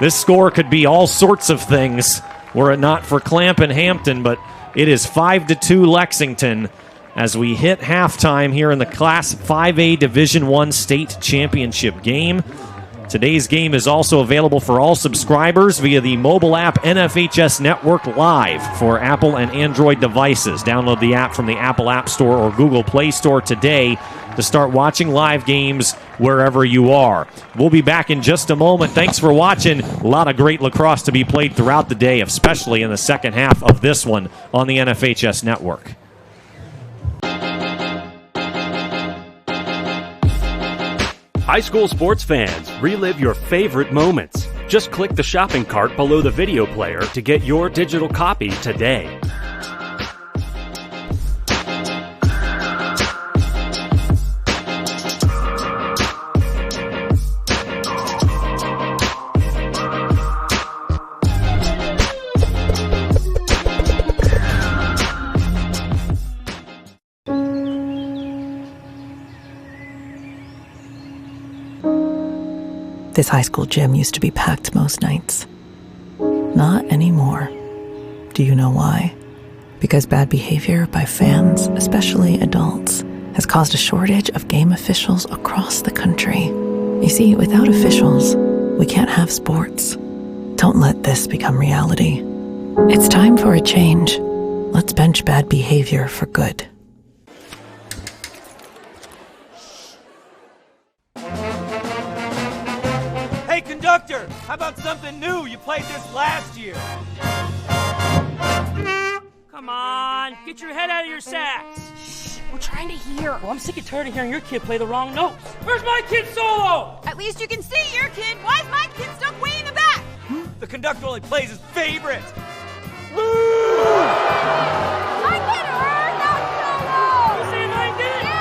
This score could be all sorts of things were it not for Clamp and Hampton, but it is 5-2 Lexington as we hit halftime here in the Class 5A Division I State Championship game. Today's game is also available for all subscribers via the mobile app NFHS Network Live for Apple and Android devices. Download the app from the Apple App Store or Google Play Store today to start watching live games wherever you are. We'll be back in just a moment. Thanks for watching. A lot of great lacrosse to be played throughout the day, especially in the second half of this one on the NFHS Network. High school sports fans, relive your favorite moments. Just click the shopping cart below the video player to get your digital copy today. This high school gym used to be packed most nights. Not anymore. Do you know why? Because bad behavior by fans, especially adults, has caused a shortage of game officials across the country. You see, without officials, we can't have sports. Don't let this become reality. It's time for a change. Let's bench bad behavior for good. brand new. You played this last year. Come on, get your head out of your sacks. Shh, we're trying to hear. Well, I'm sick and tired of hearing your kid play the wrong notes. Where's my kid solo? At least you can see your kid. Why is my kid stuck way in the back? The conductor only plays his favorite. My kid heard that solo. You saying I did? Yeah,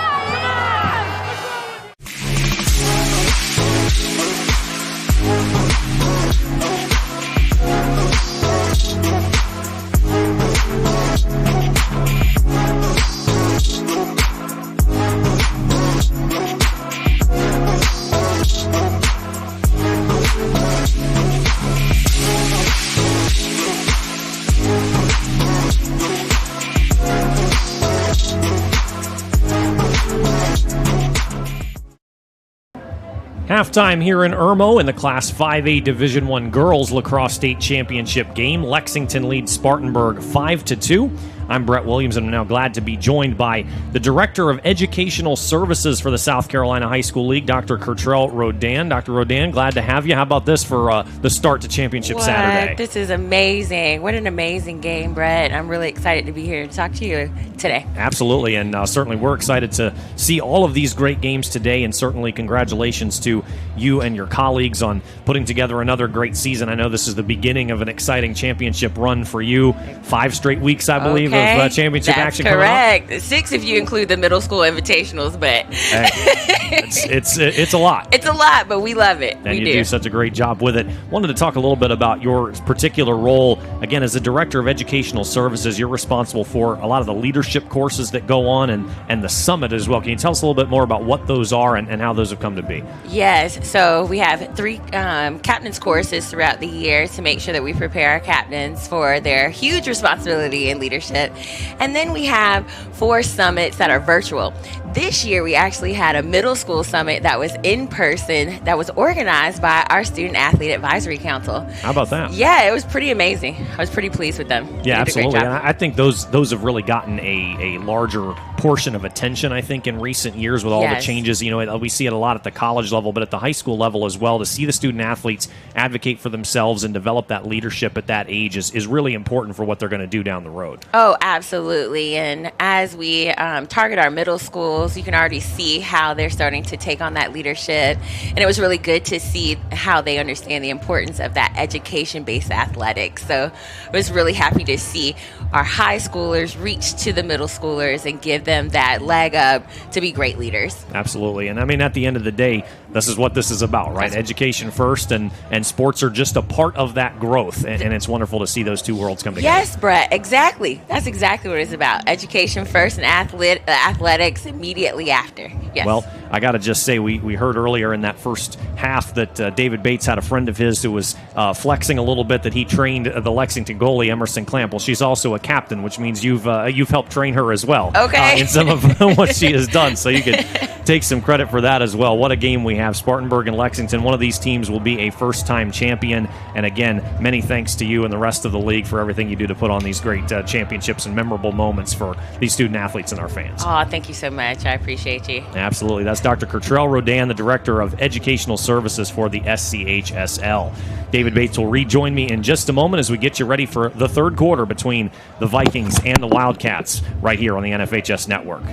Halftime here in Irmo in the Class 5A Division I Girls Lacrosse State Championship game. Lexington leads Spartanburg 5-2. I'm Brett Williams, and I'm now glad to be joined by the Director of Educational Services for the South Carolina High School League, Dr. Kertrell Rodan. Dr. Rodan, glad to have you. How about this for the start to Championship Saturday? This is amazing. What an amazing game, Brett. I'm really excited to be here to talk to you today. Absolutely, and certainly we're excited to see all of these great games today, and certainly congratulations to you and your colleagues on putting together another great season. I know this is the beginning of an exciting championship run for you. 5 straight weeks, I believe, of championship action coming up. That's correct. 6 if you include the middle school invitationals, but it's a lot. It's a lot, but we love it. And you do such a great job with it. Wanted to talk a little bit about your particular role. Again, as the Director of Educational Services, you're responsible for a lot of the leadership courses that go on and the summit as well. Can you tell us a little bit more about what those are and how those have come to be? Yes. So we have 3 captains courses throughout the year to make sure that we prepare our captains for their huge responsibility in leadership. And then we have 4 summits that are virtual. This year, we actually had a middle school summit that was in person, that was organized by our Student Athlete Advisory Council. How about that? Yeah, it was pretty amazing. I was pretty pleased with them. Yeah, absolutely. And I think those have really gotten a larger portion of attention, I think, in recent years with all the changes. You know, we see it a lot at the college level, but at the high school level as well. To see the student athletes advocate for themselves and develop that leadership at that age is really important for what they're going to do down the road. Oh, absolutely. And as we target our middle schools, you can already see how they're starting to take on that leadership. And it was really good to see how they understand the importance of that education-based athletics. So I was really happy to see our high schoolers reach to the middle schoolers and give them that leg up to be great leaders. Absolutely. And I mean, at the end of the day, this is what this is about, right? Education first, and sports are just a part of that growth. And it's wonderful to see those two worlds come together. Yes, Brett, exactly. That's exactly what it's about. Education first and athletics immediately after. Yes. Well, I got to just say, we heard earlier in that first half that David Bates had a friend of his who was flexing a little bit that he trained the Lexington goalie, Emerson Clamp. Well, she's also a captain, which means you've helped train her as well. Okay. In some of what she has done. So you can take some credit for that as well. What a game we have. Spartanburg and Lexington. One of these teams will be a first-time champion. And again, many thanks to you and the rest of the league for everything you do to put on these great championships and memorable moments for these student athletes and our fans. Oh, thank you so much. I appreciate you. Absolutely. That's Dr. Kertrell Rodan, the Director of Educational Services for the SCHSL. David Bates will rejoin me in just a moment as we get you ready for the third quarter between the Vikings and the Wildcats right here on the NFHS Network.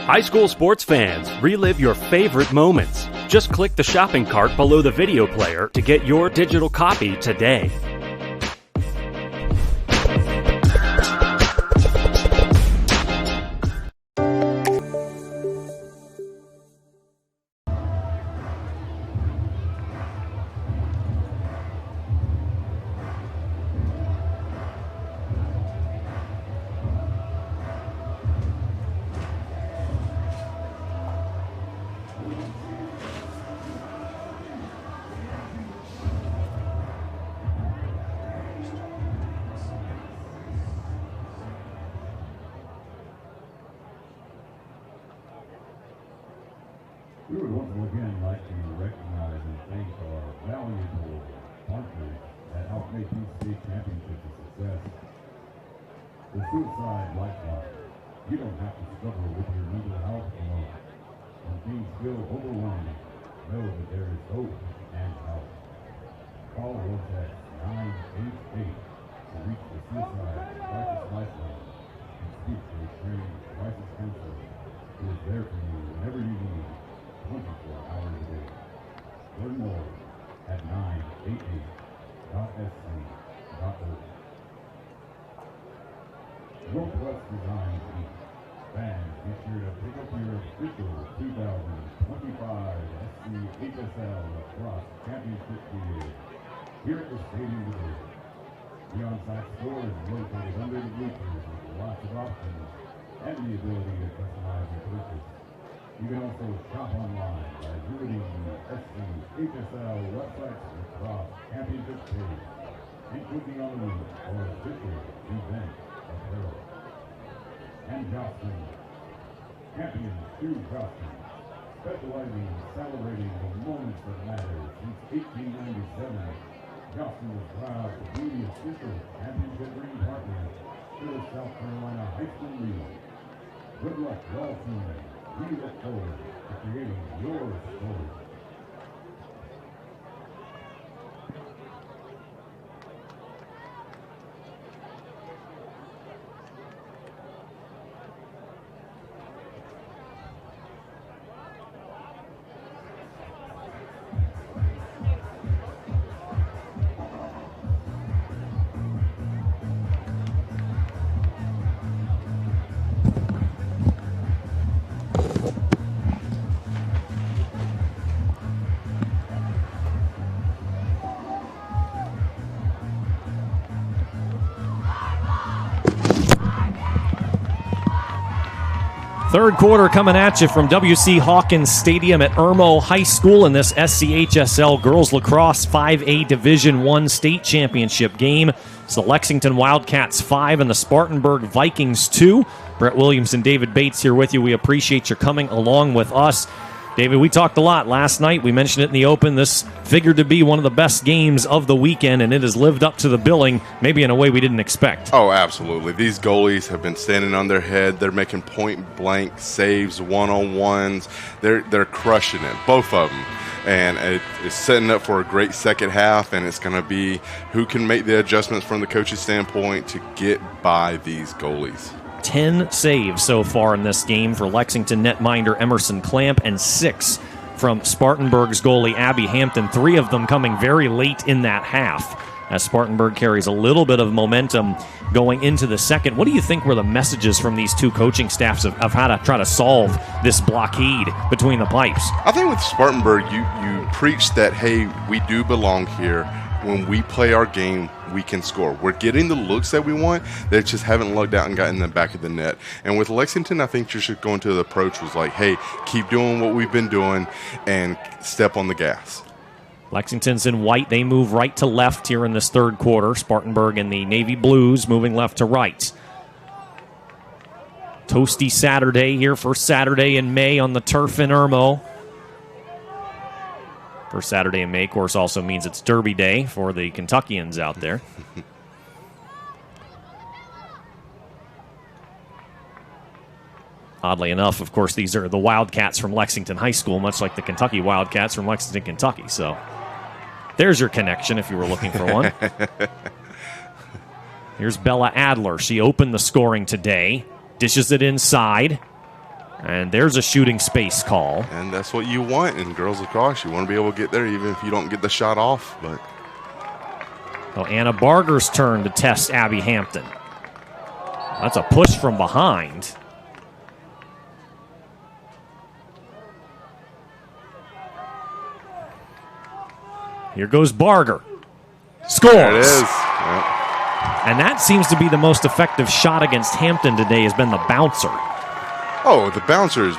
High school sports fans, relive your favorite moments. Just click the shopping cart below the video player to get your digital copy today. We would once again like to recognize and thank our valuable partners that helped make these state championships a success. The Suicide Lifeline. You don't have to struggle with your mental health alone. When things feel overwhelming, know that there is hope and help. Call or text 988 to reach the Suicide Crisis Lifeline and speak to a trained crisis counselor who is there for you whenever you need, 24 hours a day. Learn more at 988.sc.org. Northwest Design Inc. Fans, be sure to pick up your official 2025 SCHSL Lacrosse Championship gear here at the stadium today. The on-site store is located under the bleachers with lots of options and the ability to customize your purchase. You can also shop online by visiting the SCHSL website's Lacrosse Championship page and clicking on the link for official event apparel. And Johnston, Champion Stu Johnston, specializing in celebrating the moments that matter since 1897. Johnston is proud to be the official championship ring partner to the South Carolina High School League. Good luck to all teams. We look forward to creating your story. Third quarter coming at you from W.C. Hawkins Stadium at Irmo High School in this SCHSL Girls Lacrosse 5A Division I state championship game. It's the Lexington Wildcats 5 and the Spartanburg Vikings 2. Brett Williams and David Bates here with you. We appreciate your coming along with us. David, we talked a lot last night. We mentioned it in the open. This figured to be one of the best games of the weekend, and it has lived up to the billing, maybe in a way we didn't expect. Oh, absolutely. These goalies have been standing on their head. They're making point-blank saves, one-on-ones. They're crushing it, both of them. And it's setting up for a great second half, and it's going to be who can make the adjustments from the coach's standpoint to get by these goalies. 10 saves so far in this game for Lexington netminder Emerson Clamp and 6 from Spartanburg's goalie Abby Hampton, 3 of them coming very late in that half as Spartanburg carries a little bit of momentum going into the second. What do you think were the messages from these two coaching staffs of how to try to solve this blockade between the pipes? I think with Spartanburg, you preach that, hey, we do belong here. When we play our game, we can score. We're getting the looks that we want. They just haven't lugged out and gotten in the back of the net. And with Lexington, I think you should go into the approach was like, hey, keep doing what we've been doing and step on the gas. Lexington's in white. They move right to left here in this third quarter. Spartanburg in the navy blues moving left to right. Toasty Saturday here, first Saturday in May on the turf in Irmo. First Saturday in May, of course, also means it's Derby Day for the Kentuckians out there. Oddly enough, of course, these are the Wildcats from Lexington High School, much like the Kentucky Wildcats from Lexington, Kentucky. So there's your connection if you were looking for one. Here's Bella Adler. She opened the scoring today, dishes it inside. And there's a shooting space call. And that's what you want in girls lacrosse. You want to be able to get there even if you don't get the shot off. But well, Anna Barger's turn to test Abby Hampton. That's a push from behind. Here goes Barger. Scores! There it is. Yep. And that seems to be the most effective shot against Hampton today has been the bouncer. Oh, the bouncer is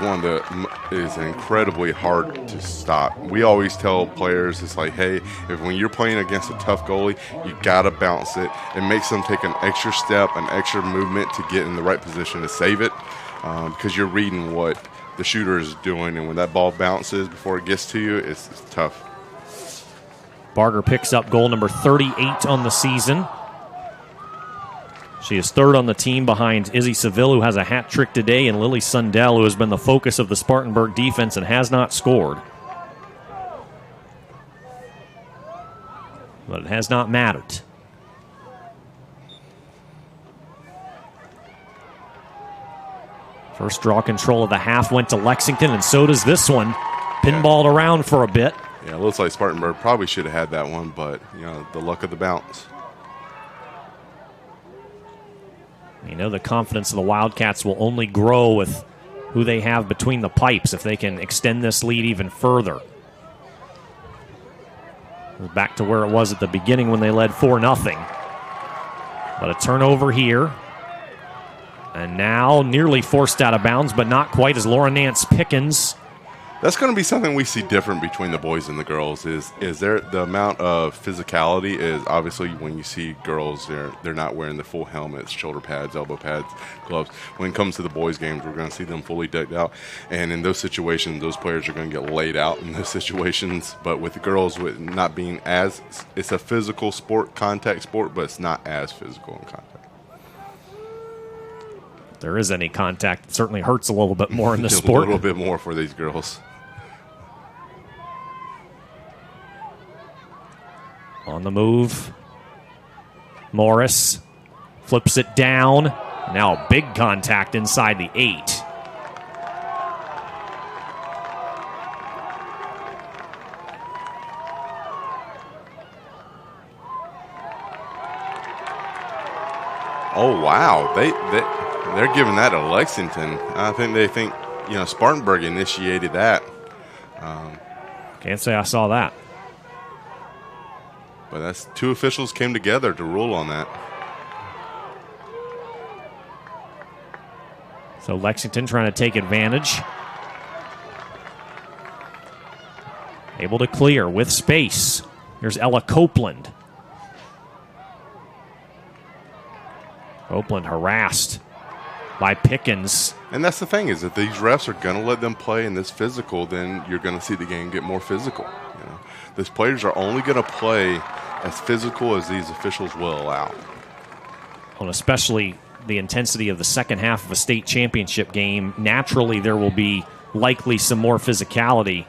is incredibly hard to stop. We always tell players, it's like, hey, when you're playing against a tough goalie, you got to bounce it. It makes them take an extra step, an extra movement to get in the right position to save it because you're reading what the shooter is doing. And when that ball bounces before it gets to you, it's tough. Barger picks up goal number 38 on the season. She is third on the team behind Izzy Seville, who has a hat trick today, and Lily Sundell, who has been the focus of the Spartanburg defense and has not scored. But it has not mattered. First draw control of the half went to Lexington, and so does this one. Pinballed around for a bit. Yeah, it looks like Spartanburg probably should have had that one, but, the luck of the bounce. You know, the confidence of the Wildcats will only grow with who they have between the pipes if they can extend this lead even further. Back to where it was at the beginning when they led 4-0. But a turnover here. And now nearly forced out of bounds, but not quite, as Laura Nance Pickens. That's going to be something we see different between the boys and the girls. Is there the amount of physicality is obviously when you see girls, they're not wearing the full helmets, shoulder pads, elbow pads, gloves. When it comes to the boys' games, we're going to see them fully decked out. And in those situations, those players are going to get laid out in those situations. But with the girls, with not being as, it's a physical sport, contact sport, but it's not as physical in contact. If there is any contact, it certainly hurts a little bit more in this sport. A little bit more for these girls. On the move, Morris flips it down. Now a big contact inside the 8. Oh, wow. They're giving that to Lexington. I think they think, Spartanburg initiated that. Can't say I saw that. But that's two officials came together to rule on that. So Lexington trying to take advantage. Able to clear with space. Here's Ella Copeland. Copeland harassed by Pickens. And that's the thing, is if these refs are going to let them play in this physical, then you're going to see the game get more physical. These players are only going to play as physical as these officials will allow. And especially the intensity of the second half of a state championship game, naturally there will be likely some more physicality.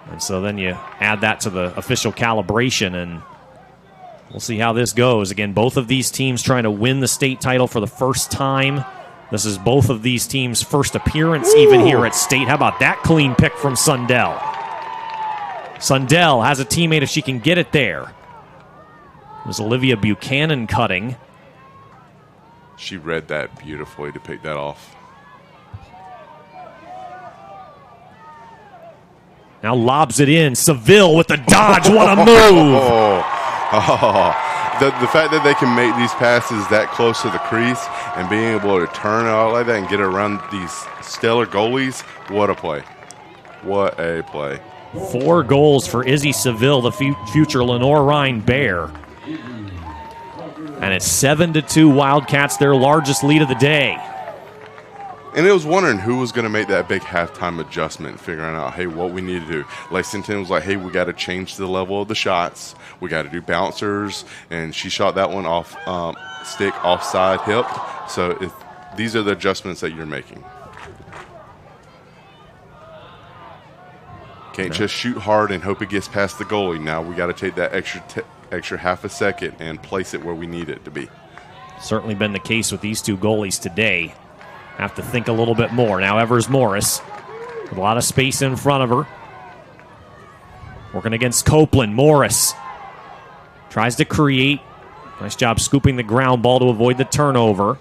And so then you add that to the official calibration, and we'll see how this goes. Again, both of these teams trying to win the state title for the first time. This is both of these teams' first appearance even here at state. How about that clean pick from Sundell? Sundell has a teammate if she can get it there. There's Olivia Buchanan cutting. She read that beautifully to pick that off. Now lobs it in. Seville with the dodge. What a move! The fact that they can make these passes that close to the crease and being able to turn out like that and get around these stellar goalies, what a play. What a play. 4 goals for Izzy Seville, the future Lenore Rhine Bear. And it's 7-2 Wildcats, their largest lead of the day. And it was wondering who was going to make that big halftime adjustment, figuring out, hey, what we need to do. Lexington was like, hey, we got to change the level of the shots. We got to do bouncers. And she shot that one off stick, offside, hip. So these are the adjustments that you're making. Can't just shoot hard and hope it gets past the goalie. Now we got to take that extra half a second and place it where we need it to be. Certainly been the case with these two goalies today. Have to think a little bit more. Now Evers Morris with a lot of space in front of her. Working against Copeland. Morris tries to create. Nice job scooping the ground ball to avoid the turnover.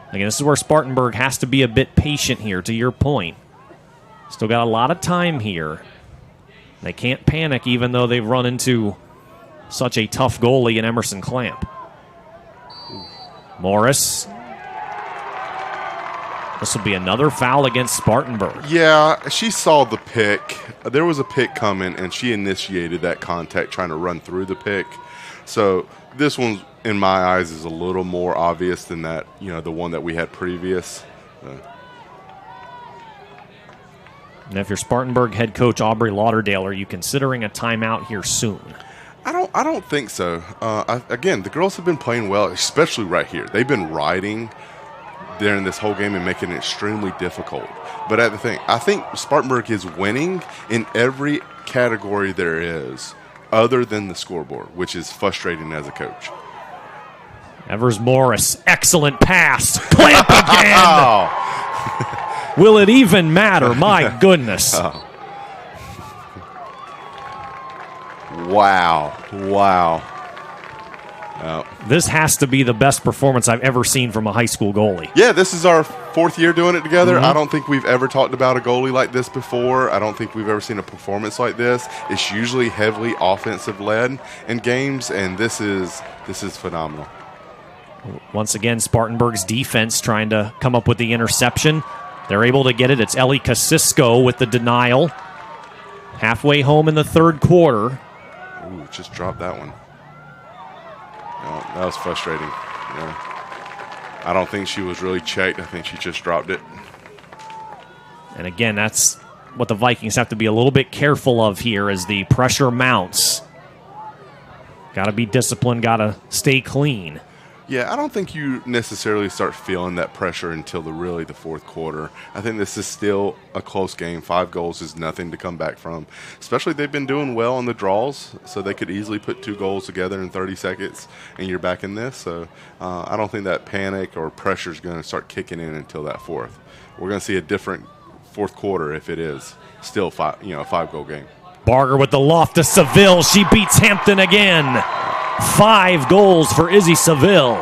Again, this is where Spartanburg has to be a bit patient here, to your point. Still got a lot of time here. They can't panic even though they've run into such a tough goalie in Emerson Clamp. Morris. This will be another foul against Spartanburg. Yeah, she saw the pick. There was a pick coming, and she initiated that contact trying to run through the pick. So this one, in my eyes, is a little more obvious than that, the one that we had previous. And if you're Spartanburg head coach Aubrey Lauderdale, are you considering a timeout here soon? I don't think so. Again, the girls have been playing well, especially right here. They've been riding during this whole game and making it extremely difficult. But I think Spartanburg is winning in every category there is, other than the scoreboard, which is frustrating as a coach. Evers Morris, excellent pass. Clamp again. Will it even matter? My goodness. Wow. This has to be the best performance I've ever seen from a high school goalie. Yeah, this is our 4th year doing it together. I don't think we've ever talked about a goalie like this before. I don't think we've ever seen a performance like this. It's usually heavily offensive-led in games, and this is phenomenal. Once again, Spartanburg's defense trying to come up with the interception. They're able to get it. It's Ellie Kasisko with the denial. Halfway home in the 3rd quarter. Ooh, just dropped that one. No, that was frustrating. Yeah. I don't think she was really checked. I think she just dropped it. And again, that's what the Vikings have to be a little bit careful of here as the pressure mounts. Got to be disciplined, got to stay clean. Yeah, I don't think you necessarily start feeling that pressure until the 4th quarter. I think this is still a close game. 5 goals is nothing to come back from. Especially they've been doing well on the draws, so they could easily put 2 goals together in 30 seconds, and you're back in this. So I don't think that panic or pressure is going to start kicking in until that 4th. We're going to see a different 4th quarter if it is still a 5-goal game. Barger with the loft to Seville. She beats Hampton again. 5 goals for Izzy Seville.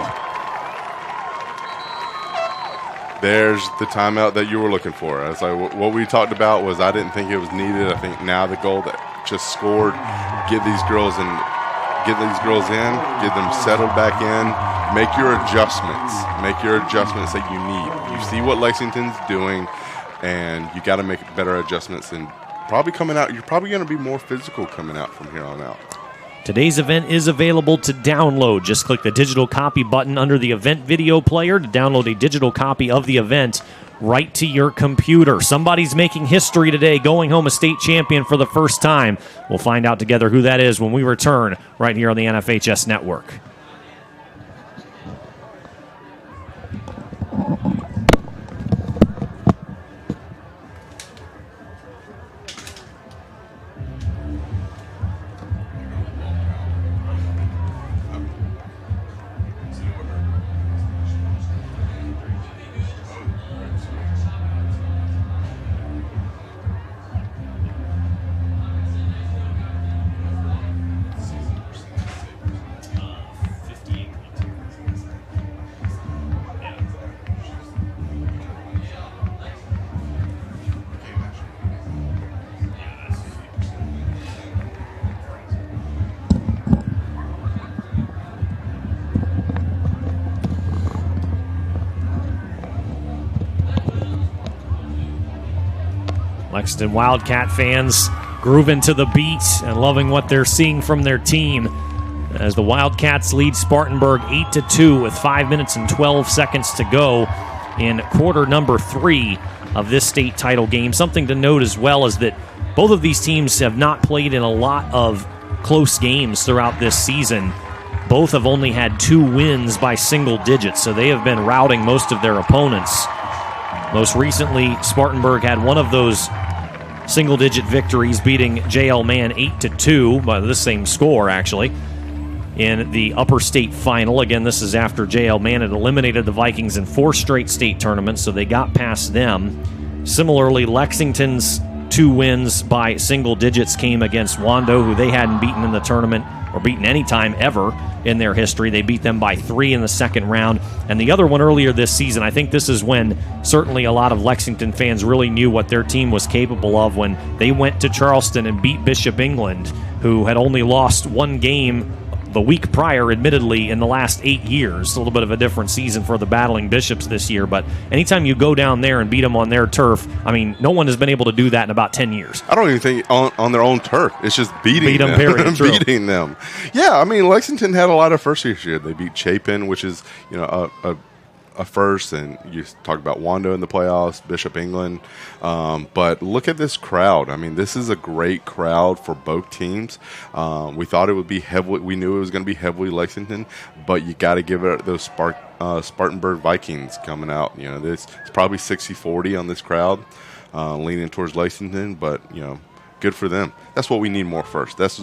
There's the timeout that you were looking for. I was like, what we talked about was I didn't think it was needed. I think now the goal that just scored, get these girls in, get them settled back in, make your adjustments that you need. You see what Lexington's doing, and you got to make better adjustments. And probably coming out, you're probably going to be more physical coming out from here on out. Today's event is available to download. Just click the digital copy button under the event video player to download a digital copy of the event right to your computer. Somebody's making history today, going home a state champion for the first time. We'll find out together who that is when we return right here on the NFHS Network. Lexington Wildcat fans grooving to the beat and loving what they're seeing from their team as the Wildcats lead Spartanburg 8-2 with 5 minutes and 12 seconds to go in quarter number 3 of this state title game. Something to note as well is that both of these teams have not played in a lot of close games throughout this season. Both have only had 2 wins by single digits, so they have been routing most of their opponents. Most recently, Spartanburg had one of those single-digit victories, beating JL Man 8-2 by the same score, actually, in the Upper State Final. Again, this is after JL Man had eliminated the Vikings in 4 straight state tournaments, so they got past them. Similarly, Lexington's 2 wins by single digits came against Wando, who they hadn't beaten in the tournament or beaten any time ever in their history. They beat them by 3 in the second round. And the other one earlier this season, I think this is when certainly a lot of Lexington fans really knew what their team was capable of when they went to Charleston and beat Bishop England, who had only lost 1 game the week prior, admittedly, in the last 8 years. A little bit of a different season for the Battling Bishops this year, but anytime you go down there and beat them on their turf, I mean, no one has been able to do that in about 10 years. I don't even think on their own turf. It's just beating them. Period. Beating them. Yeah, I mean, Lexington had a lot of firsts this year. They beat Chapin, which is, a first, and you talk about Wando in the playoffs, Bishop England. But look at this crowd. I mean, this is a great crowd for both teams. We thought it would be heavily. We knew it was going to be heavily Lexington, but you got to give it those Spartanburg Vikings coming out. You know, it's probably 60-40 on this crowd, leaning towards Lexington, but you know. Good for them. That's what we need more first. This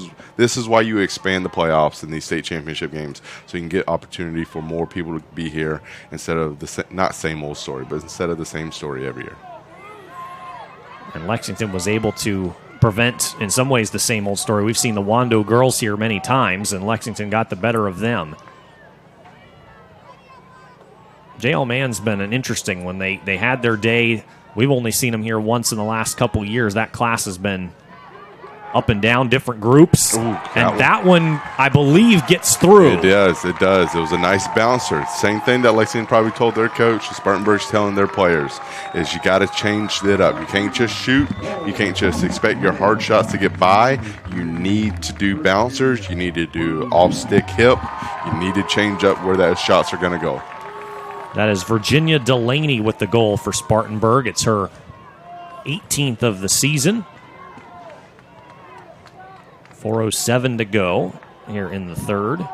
is why you expand the playoffs in these state championship games, so you can get opportunity for more people to be here instead of not same old story, but instead of the same story every year. And Lexington was able to prevent, in some ways, the same old story. We've seen the Wando girls here many times, and Lexington got the better of them. J.L. Mann's been an interesting one. They had their day. We've only seen them here once in the last couple years. That class has been up and down, different groups. That one, I believe, gets through. It does. It was a nice bouncer. Same thing that Lexington probably told their coach, Spartanburg's telling their players, is you got to change it up. You can't just shoot. You can't just expect your hard shots to get by. You need to do bouncers. You need to do off-stick hip. You need to change up where those shots are going to go. That is Virginia Delaney with the goal for Spartanburg. It's her 18th of the season. 4:07 to go here in the third.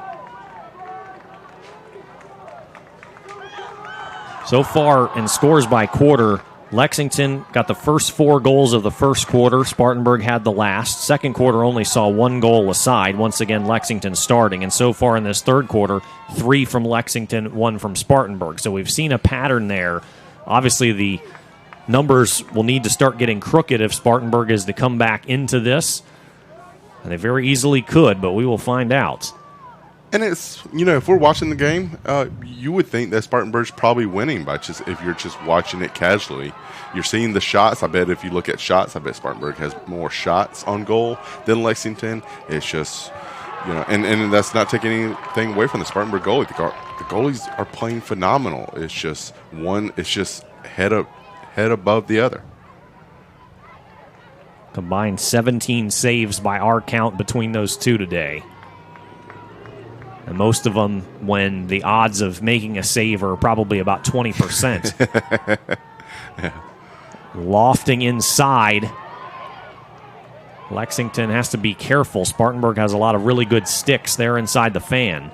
So far in scores by quarter, Lexington got the first 4 goals of the first quarter. Spartanburg had the last. Second quarter only saw 1 goal aside. Once again, Lexington starting. And so far in this third quarter, 3 from Lexington, 1 from Spartanburg. So we've seen a pattern there. Obviously, the numbers will need to start getting crooked if Spartanburg is to come back into this. And they very easily could, but we will find out. And it's, you know, if we're watching the game, you would think that Spartanburg's probably winning by just if you're just watching it casually. You're seeing the shots. I bet if you look at shots, I bet Spartanburg has more shots on goal than Lexington. It's just, you know, and that's not taking anything away from the Spartanburg goalie. The goalies are playing phenomenal. It's just head above the other. Combined 17 saves by our count between those two today. And most of them when the odds of making a save are probably about 20%. Yeah. Lofting inside. Lexington has to be careful. Spartanburg has a lot of really good sticks there inside the fan.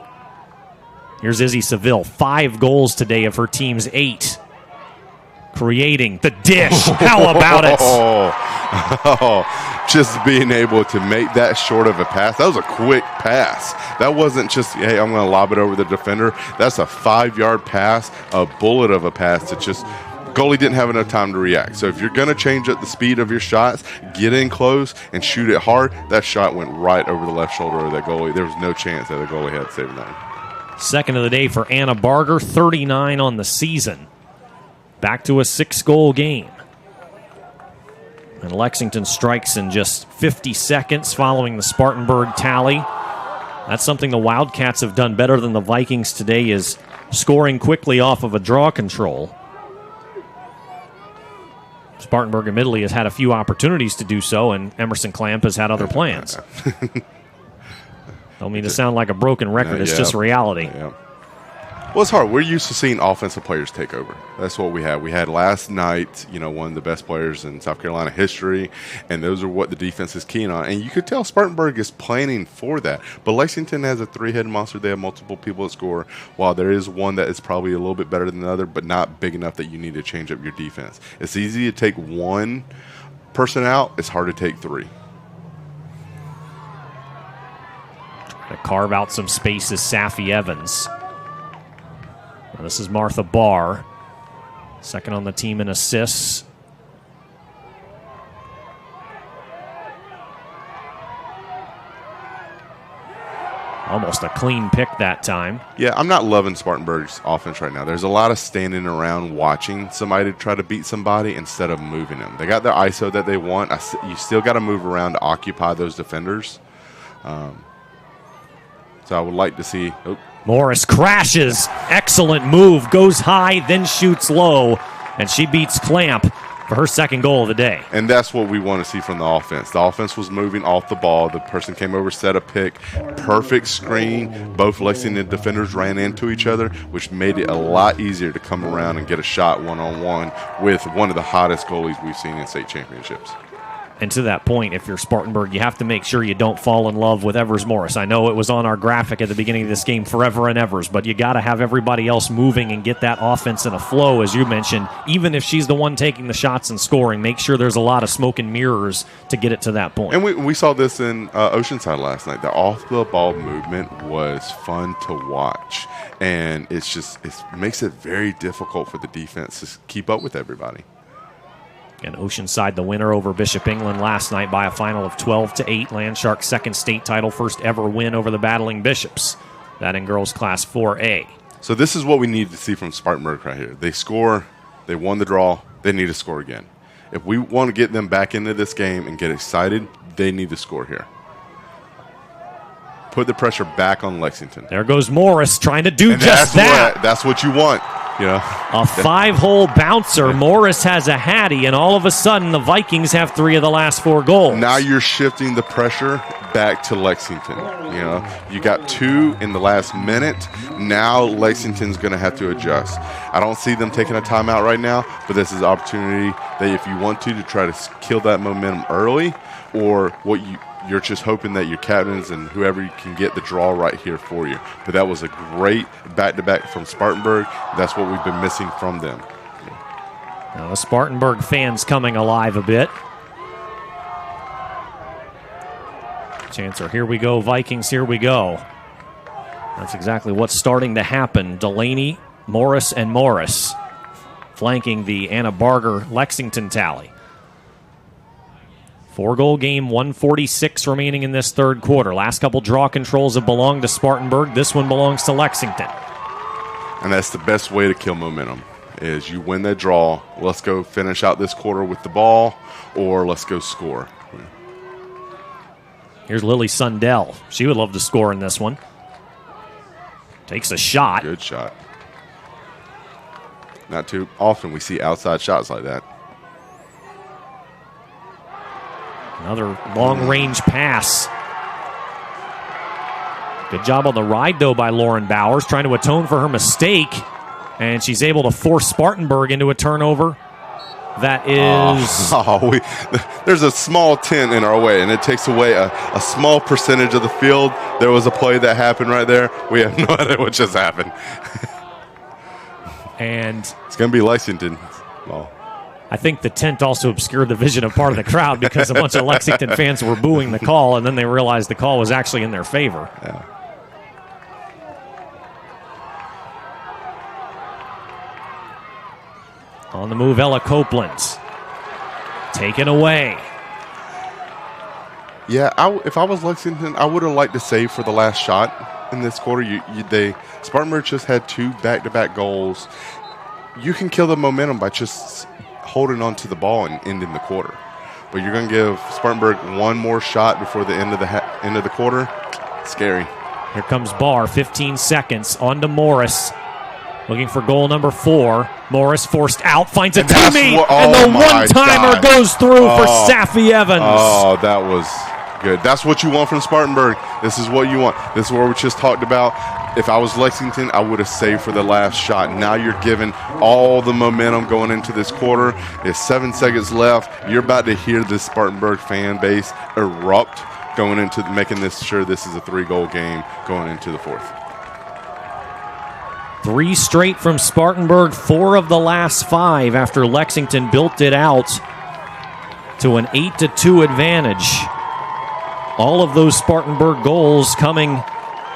Here's Izzy Seville. 5 goals today of her team's 8. Creating the dish. How about it? Just being able to make that short of a pass. That was a quick pass. That wasn't just, hey, I'm going to lob it over the defender. That's a 5-yard pass, a bullet of a pass that just goalie didn't have enough time to react. So if you're going to change up the speed of your shots, get in close and shoot it hard. That shot went right over the left shoulder of that goalie. There was no chance that the goalie had saved that. Second of the day for Anna Barger, 39 on the season. Back to a 6-goal game. And Lexington strikes in just 50 seconds following the Spartanburg tally. That's something the Wildcats have done better than the Vikings today, is scoring quickly off of a draw control. Spartanburg admittedly has had a few opportunities to do so, and Emerson Clamp has had other plans. Don't mean to sound like a broken record. It's just reality. Yeah. Well, it's hard. We're used to seeing offensive players take over. That's what we had. We had last night, you know, one of the best players in South Carolina history, and those are what the defense is keen on. And you could tell Spartanburg is planning for that. But Lexington has a 3-headed monster. They have multiple people that score, while there is one that is probably a little bit better than the other, but not big enough that you need to change up your defense. It's easy to take one person out. It's hard to take 3. To carve out some space is Safi Evans. Now this is Martha Barr, second on the team in assists. Almost a clean pick that time. Yeah, I'm not loving Spartanburg's offense right now. There's a lot of standing around watching somebody to try to beat somebody instead of moving them. They got their ISO that they want. You still got to move around to occupy those defenders. So I would like to see... Morris crashes. Excellent move. Goes high, then shoots low. And she beats Clamp for her second goal of the day. And that's what we want to see from the offense. The offense was moving off the ball. The person came over, set a pick, perfect screen. Both Lexington defenders ran into each other, which made it a lot easier to come around and get a shot one-on-one with one of the hottest goalies we've seen in state championships. And to that point, if you're Spartanburg, you have to make sure you don't fall in love with Evers Morris. I know it was on our graphic at the beginning of this game, forever and Evers, but you got to have everybody else moving and get that offense in a flow, as you mentioned. Even if she's the one taking the shots and scoring, make sure there's a lot of smoke and mirrors to get it to that point. And we saw this in Oceanside last night. The off-the-ball movement was fun to watch, and it makes it very difficult for the defense to keep up with everybody. And Oceanside, the winner over Bishop England last night by a final of 12-8. Landshark's second state title, first ever win over the Battling Bishops. That in girls class 4A. So this is what we need to see from Spartanburg right here. They score, they won the draw, they need to score again. If we want to get them back into this game and get excited, they need to score here. Put the pressure back on Lexington. There goes Morris trying to do just that. That's what you want. You know, a 5-hole bouncer. Morris has a hattie, and all of a sudden the Vikings have 3 of the last 4 goals. Now you're shifting the pressure back to Lexington. You know, you got 2 in the last minute. Now Lexington's going to have to adjust. I don't see them taking a timeout right now, but this is an opportunity that if you want to try to kill that momentum early, or what you're just hoping that your captains and whoever you can get the draw right here for you. But that was a great back-to-back from Spartanburg. That's what we've been missing from them. Now the Spartanburg fans coming alive a bit. Chancer, here we go. Vikings, here we go. That's exactly what's starting to happen. Delaney, Morris, and Morris flanking the Anna Barger Lexington tally. 4-goal game, 1:46 remaining in this third quarter. Last couple draw controls have belonged to Spartanburg. This one belongs to Lexington. And that's the best way to kill momentum, is you win that draw. Let's go finish out this quarter with the ball, or let's go score. Here's Lily Sundell. She would love to score in this one. Takes a shot. Good shot. Not too often we see outside shots like that. Another long-range pass. Good job on the ride, though, by Lauren Bowers, trying to atone for her mistake. And she's able to force Spartanburg into a turnover. That is... there's a small tent in our way, and it takes away a small percentage of the field. There was a play that happened right there. We have no idea what just happened. And it's going to be Lexington. Well, I think the tent also obscured the vision of part of the crowd because a bunch of Lexington fans were booing the call, and then they realized the call was actually in their favor. Yeah. On the move, Ella Copeland. Taken away. Yeah, if I was Lexington, I would have liked to save for the last shot in this quarter. Spartanburg just had 2 back-to-back goals. You can kill the momentum by just holding on to the ball and ending the quarter. But you're going to give Spartanburg one more shot before the end of the quarter. Scary. Here comes Barr, 15 seconds, on to Morris. Looking for goal number 4. Morris forced out, finds a teammate, and the one-timer goes through for Safi Evans. Oh, that was good. That's what you want from Spartanburg. This is what you want. This is what we just talked about. If I was Lexington, I would have saved for the last shot. Now you're giving all the momentum going into this quarter. There's 7 seconds left. You're about to hear this Spartanburg fan base erupt going into making sure this is a 3-goal game going into the 4th. 3 straight from Spartanburg, 4 of the last 5 after Lexington built it out to an 8-2 advantage. All of those Spartanburg goals coming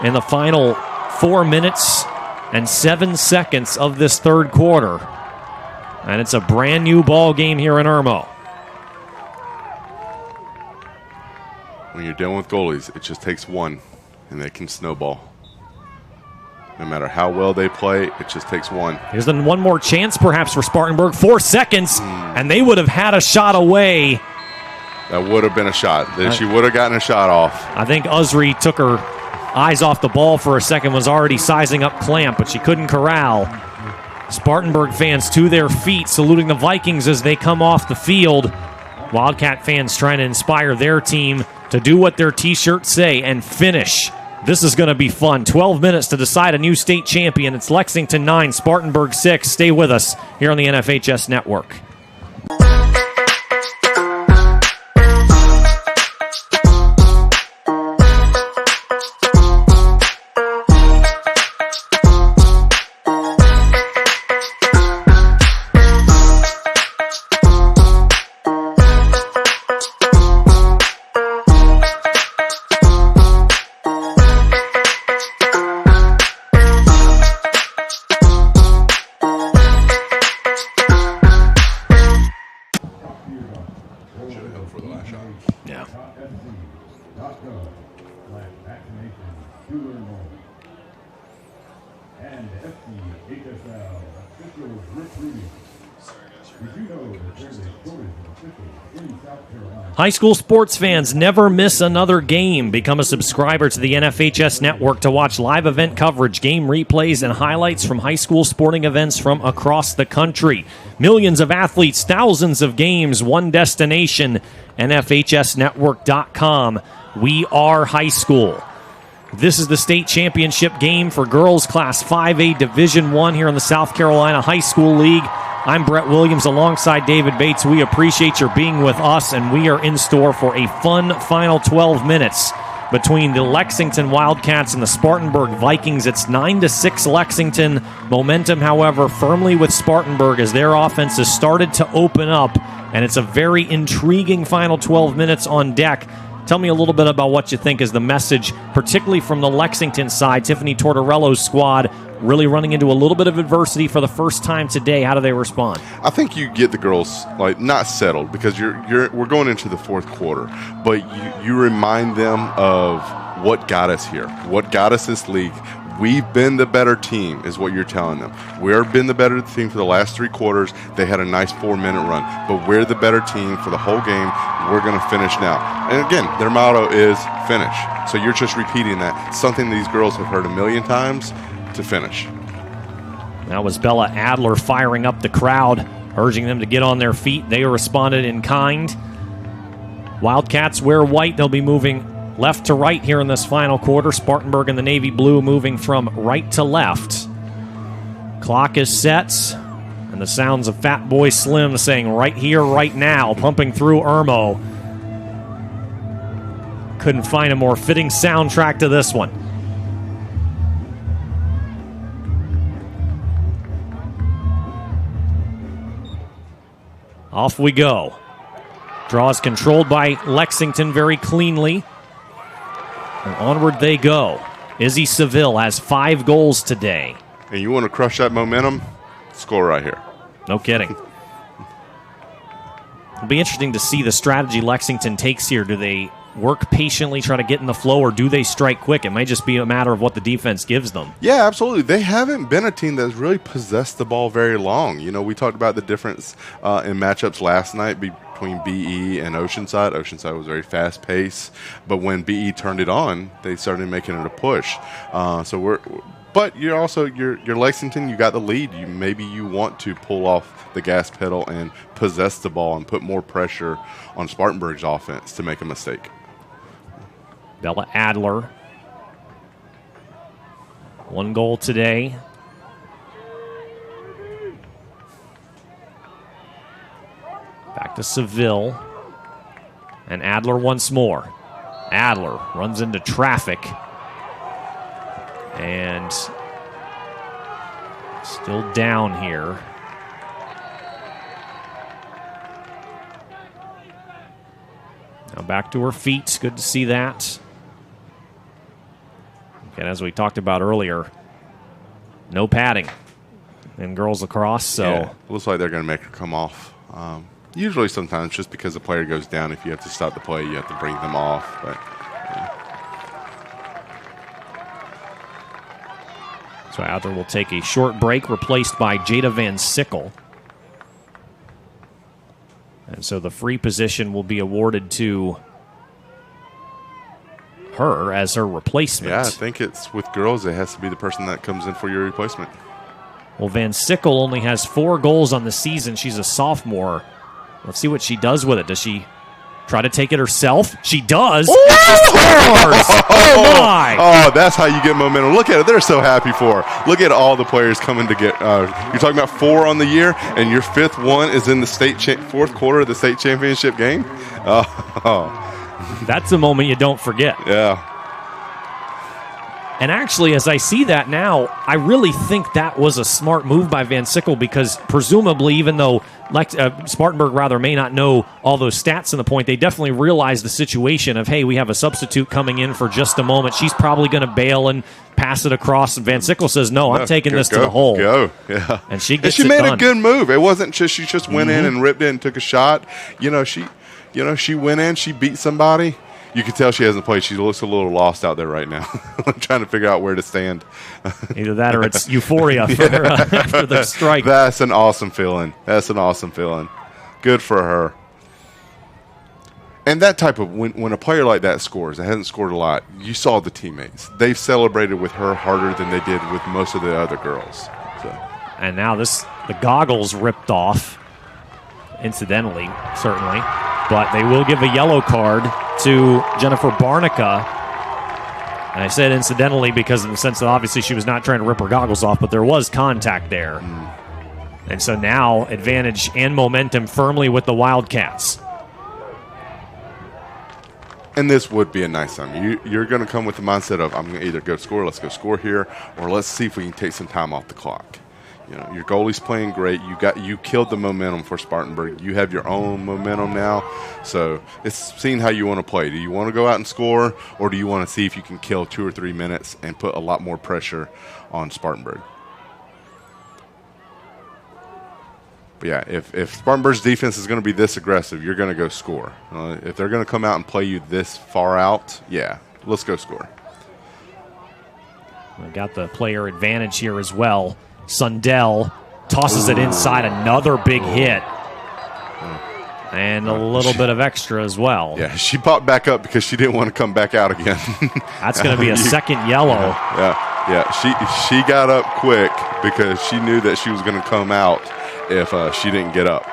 in the final 4 minutes and 7 seconds of this third quarter. And it's a brand new ball game here in Irmo. When you're dealing with goalies, it just takes one, and they can snowball. No matter how well they play, it just takes one. Here's then one more chance perhaps for Spartanburg. 4 seconds, and they would have had a shot away. That would have been a shot. She would have gotten a shot off. I think Usry took her eyes off the ball for a second, was already sizing up Clamp, but she couldn't corral. Spartanburg fans to their feet, saluting the Vikings as they come off the field. Wildcat fans trying to inspire their team to do what their t-shirts say and finish. This is going to be fun. 12 minutes to decide a new state champion. It's Lexington 9, Spartanburg 6. Stay with us here on the NFHS Network. Yeah. And SCHSL officials recruiting. Did you know that there's a shortage of officials in South Carolina? High school sports fans, never miss another game. Become a subscriber to the NFHS Network to watch live event coverage, game replays, and highlights from high school sporting events from across the country. Millions of athletes, thousands of games, one destination, NFHSnetwork.com. We are high school. This is the state championship game for girls Class 5A Division I here in the South Carolina High School League. I'm Brett Williams alongside David Bates. We appreciate your being with us, and we are in store for a fun final 12 minutes between the Lexington Wildcats and the Spartanburg Vikings. It's 9-6 Lexington. Momentum, however, firmly with Spartanburg as their offense has started to open up, and it's a very intriguing final 12 minutes on deck. Tell me a little bit about what you think is the message, particularly from the Lexington side. Tiffany Tortorello's squad really running into a little bit of adversity for the first time today. How do they respond? I think you get the girls not settled because we're going into the fourth quarter, but you remind them of what got us here, what got us this league. We've been the better team is what you're telling them. We've been the better team for the last 3 quarters. They had a nice 4-minute run, but we're the better team for the whole game. We're going to finish now. And again, their motto is finish. So you're just repeating that, something these girls have heard a million times, to finish. That was Bella Adler firing up the crowd, urging them to get on their feet. They responded in kind. Wildcats wear white. They'll be moving left to right here in this final quarter. Spartanburg in the navy blue moving from right to left. Clock is set, and the sounds of Fat Boy Slim saying right here, right now, pumping through Irmo. Couldn't find a more fitting soundtrack to this one. Off we go. Draw is controlled by Lexington very cleanly. And onward they go. Izzy Seville has 5 goals today. And you want to crush that momentum? Score right here. No kidding. It'll be interesting to see the strategy Lexington takes here. Do they work patiently, try to get in the flow, or do they strike quick? It might just be a matter of what the defense gives them. Yeah, absolutely. They haven't been a team that's really possessed the ball very long. You know, we talked about the difference in matchups last night between BE and Oceanside. Oceanside was very fast-paced, but when BE turned it on, they started making it a push. But you're also you're Lexington. You got the lead. Maybe you want to pull off the gas pedal and possess the ball and put more pressure on Spartanburg's offense to make a mistake. Bella Adler, 1 goal today. Back to Seville. And Adler once more. Adler runs into traffic. And still down here. Now back to her feet. Good to see that. And as we talked about earlier, no padding in girls lacrosse. So yeah, looks like they're going to make her come off. Usually, sometimes just because the player goes down, if you have to stop the play, you have to bring them off. But so Adler will take a short break, replaced by Jada Van Sickle. And so the free position will be awarded to her as her replacement. Yeah, I think it's with girls, it has to be the person that comes in for your replacement. Well, Van Sickle only has 4 goals on the season. She's a sophomore. Let's see what she does with it. Does she try to take it herself? She does. She scores! Oh, my! Oh, that's how you get momentum. Look at it. They're so happy for her. Look at all the players coming to get you're talking about 4 on the year, and your 5th one is in the fourth quarter of the state championship game? Oh. That's a moment you don't forget. Yeah. And actually, as I see that now, I really think that was a smart move by Van Sickle because presumably, even though Spartanburg may not know all those stats in the point, they definitely realized the situation of, hey, we have a substitute coming in for just a moment. She's probably going to bail and pass it across. And Van Sickle says, no, I'm taking this to the hole. Go, yeah. And she gets she it made done. A good move. It wasn't just she just went in and ripped it and took a shot. She went in, she beat somebody. You can tell she hasn't played. She looks a little lost out there right now, trying to figure out where to stand. Either that or it's euphoria for the strike. That's an awesome feeling. Good for her. And that type of, when a player like that scores, that hasn't scored a lot, you saw the teammates. They've celebrated with her harder than they did with most of the other girls. So. And now the goggles ripped off, incidentally, certainly. But they will give a yellow card to Jennifer Barnica. And I said incidentally because in the sense that obviously she was not trying to rip her goggles off, but there was contact there. And so now advantage and momentum firmly with the Wildcats. And this would be a nice time. You're going to come with the mindset of, I'm going to either let's go score here, or let's see if we can take some time off the clock. Your goalie's playing great. You killed the momentum for Spartanburg. You have your own momentum now. So it's seeing how you want to play. Do you want to go out and score, or do you want to see if you can kill 2 or 3 minutes and put a lot more pressure on Spartanburg? But yeah, if Spartanburg's defense is going to be this aggressive, you're going to go score. If they're going to come out and play you this far out, yeah, let's go score. We got the player advantage here as well. Sundell tosses it inside, another big hit. And a little bit of extra as well. Yeah, she popped back up because she didn't want to come back out again. That's going to be a second yellow. Yeah. She got up quick because she knew that she was going to come out if she didn't get up.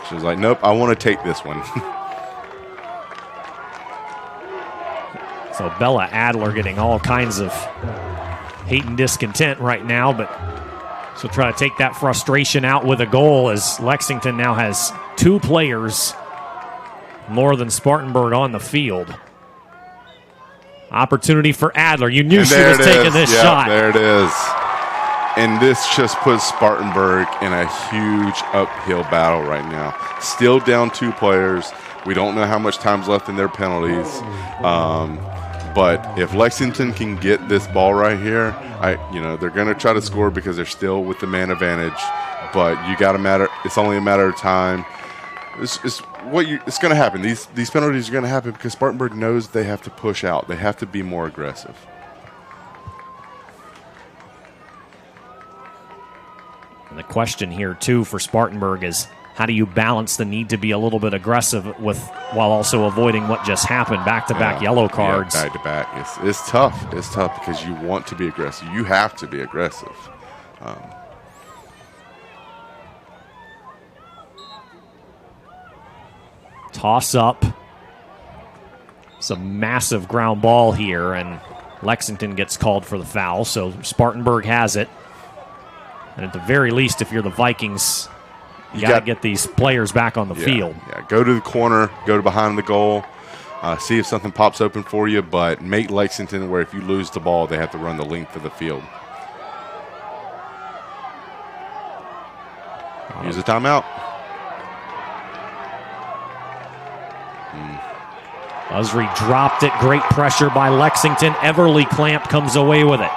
She was like, nope, I want to take this one. So Bella Adler getting all kinds of hate and discontent right now, but she'll try to take that frustration out with a goal as Lexington now has 2 players more than Spartanburg on the field. Opportunity for Adler. You knew she was taking this shot. There it is. And this just puts Spartanburg in a huge uphill battle right now. Still down 2 players. We don't know how much time's left in their penalties. But if Lexington can get this ball right here, they're going to try to score because they're still with the man advantage. But it's only a matter of time. It's going to happen. These penalties are going to happen because Spartanburg knows they have to push out. They have to be more aggressive. And the question here, too, for Spartanburg is how do you balance the need to be a little bit aggressive while also avoiding what just happened, back-to-back yellow cards? Yeah, back-to-back. It's tough. It's tough because you want to be aggressive. You have to be aggressive. Toss up. It's a massive ground ball here, and Lexington gets called for the foul, so Spartanburg has it. And at the very least, if you're the Vikings, you got to get these players back on the field. Yeah, go to the corner, go to behind the goal, see if something pops open for you, but make Lexington where if you lose the ball, they have to run the length of the field. Use a timeout. Usry dropped it. Great pressure by Lexington. Everly Clamp comes away with it.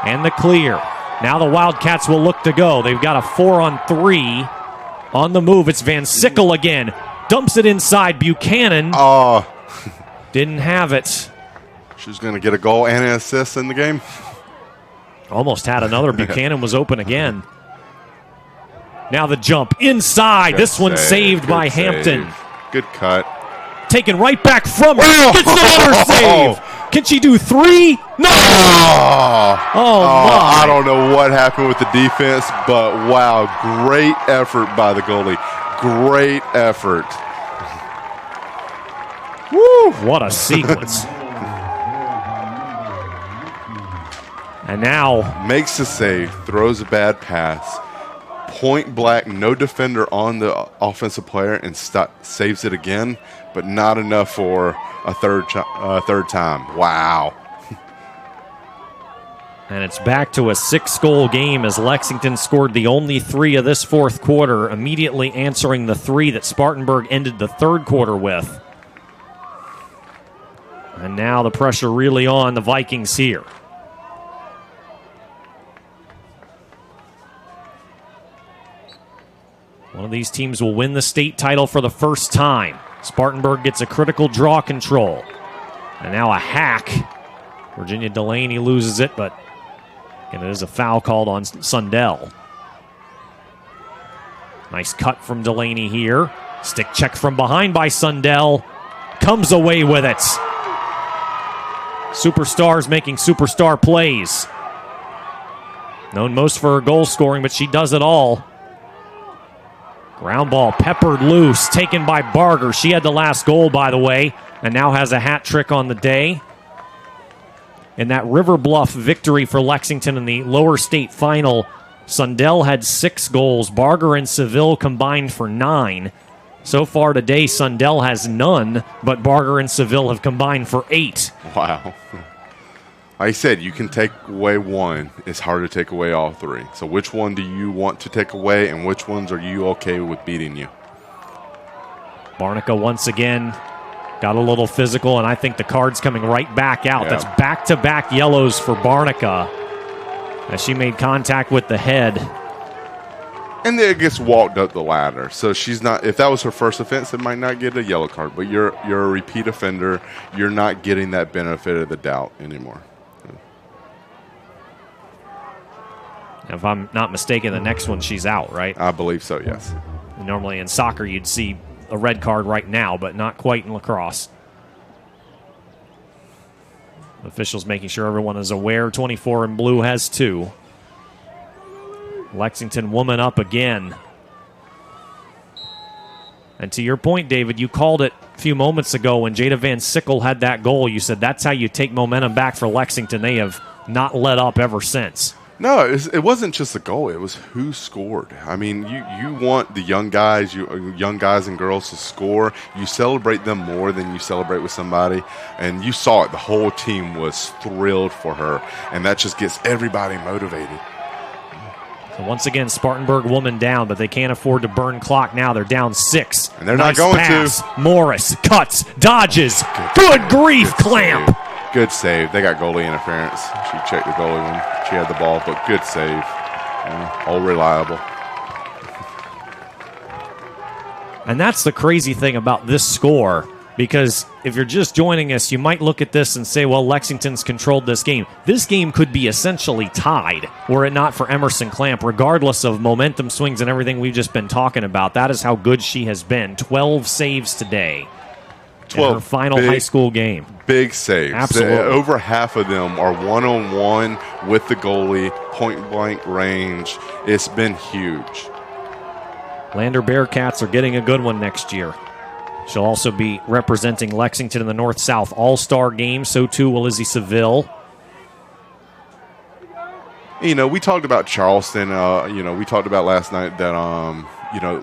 And the clear. Now the Wildcats will look to go. They've got a 4-on-3 on the move. It's Van Sickle again. Dumps it inside. Buchanan didn't have it. She was going to get a goal and an assist in the game. Almost had another. Buchanan was open again. Now the jump inside. Good this one saved by Hampton. Good cut. Taken right back from her. Gets another save. Can she do 3? No! I don't know what happened with the defense, but wow, great effort by the goalie. Great effort. Woo! What a sequence. And now makes the save, throws a bad pass. Point blank, no defender on the offensive player, and saves it again, but not enough for a third time. Wow. And it's back to a 6-goal game as Lexington scored the only 3 of this fourth quarter, immediately answering the 3 that Spartanburg ended the third quarter with. And now the pressure really on the Vikings here. One of these teams will win the state title for the first time. Spartanburg gets a critical draw control. And now a hack. Virginia Delaney loses it, but it is a foul called on Sundell. Nice cut from Delaney here. Stick check from behind by Sundell. Comes away with it. Superstars making superstar plays. Known most for her goal scoring, but she does it all. Ground ball peppered loose, taken by Barger. She had the last goal, by the way, and now has a hat trick on the day. In that River Bluff victory for Lexington in the lower state final, Sundell had 6 goals. Barger and Seville combined for 9. So far today, Sundell has none, but Barger and Seville have combined for 8. Wow. Like I said, you can take away one. It's hard to take away all 3. So which one do you want to take away, and which ones are you okay with beating you? Barnica once again got a little physical, and I think the card's coming right back out. Yeah. That's back-to-back yellows for Barnica as she made contact with the head. And then it gets walked up the ladder. So she's not, if that was her first offense, it might not get a yellow card. But you're a repeat offender. You're not getting that benefit of the doubt anymore. If I'm not mistaken, the next one she's out, right? I believe so, yes. Normally in soccer, you'd see a red card right now, but not quite in lacrosse. Officials making sure everyone is aware. 24 in blue has 2. Lexington woman up again. And to your point, David, you called it a few moments ago when Jada Van Sickle had that goal. You said that's how you take momentum back for Lexington. They have not let up ever since. No, it wasn't just the goal. It was who scored. I mean, you want the young guys and girls to score. You celebrate them more than you celebrate with somebody. And you saw it. The whole team was thrilled for her. And that just gets everybody motivated. So once again, Spartanburg woman down, but they can't afford to burn clock now. They're down 6. And they're not going pass. to. Morris cuts, dodges. Good grief, clamp. Save. Good save. They got goalie interference. She checked the goalie when she had the ball, but good save. Yeah, all reliable. And that's the crazy thing about this score, because if you're just joining us, you might look at this and say, well, Lexington's controlled this game. This game could be essentially tied were it not for Emerson Clamp, regardless of momentum swings and everything we've just been talking about. That is how good she has been. 12 saves today. 12 in her final high school game. Big saves. Absolutely. Over half of them are one-on-one with the goalie, point-blank range. It's been huge. Lander Bearcats are getting a good one next year. She'll also be representing Lexington in the North-South All-Star game. So too will Izzy Seville. You know, we talked about Charleston. We talked about last night that,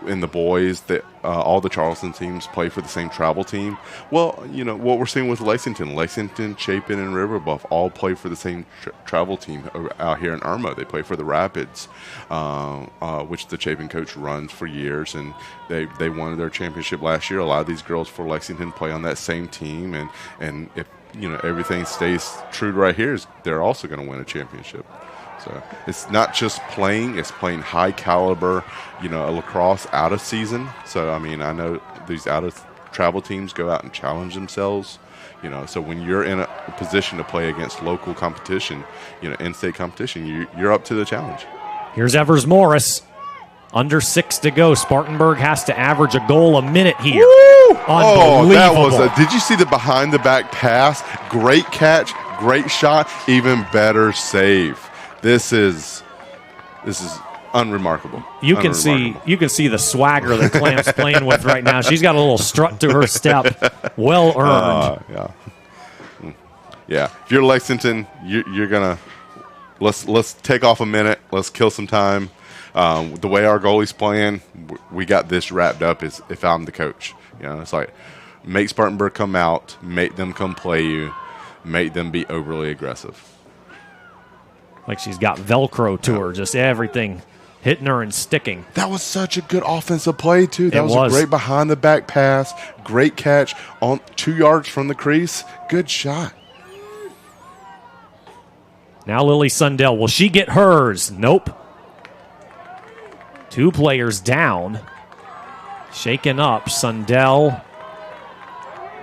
in the boys, that all the Charleston teams play for the same travel team. Well, what we're seeing with Lexington, Chapin, and River Bluff all play for the same travel team out here in Irma. They play for the Rapids, which the Chapin coach runs for years, and they won their championship last year. A lot of these girls for Lexington play on that same team, and if everything stays true right here, they're also going to win a championship. So it's not just playing; it's playing high caliber, a lacrosse out of season. So I know these out of travel teams go out and challenge themselves. So when you're in a position to play against local competition, in-state competition, you're up to the challenge. Here's Evers Morris. Under 6 to go. Spartanburg has to average a goal a minute here. Woo! Unbelievable. Did you see the behind-the-back pass? Great catch, great shot, even better save. This is unremarkable. You can see the swagger that Clamp's playing with right now. She's got a little strut to her step. Well earned. Yeah. If you're Lexington, you're gonna let's take off a minute. Let's kill some time. The way our goalie's playing, we got this wrapped up. Is if I'm the coach, it's like make Spartanburg come out, make them come play you, make them be overly aggressive. Like she's got Velcro to her, just everything hitting her and sticking. That was such a good offensive play, too. That was a great behind-the-back pass, great catch on 2 yards from the crease. Good shot. Now Lily Sundell, will she get hers? Nope. 2 players down. Shaken up, Sundell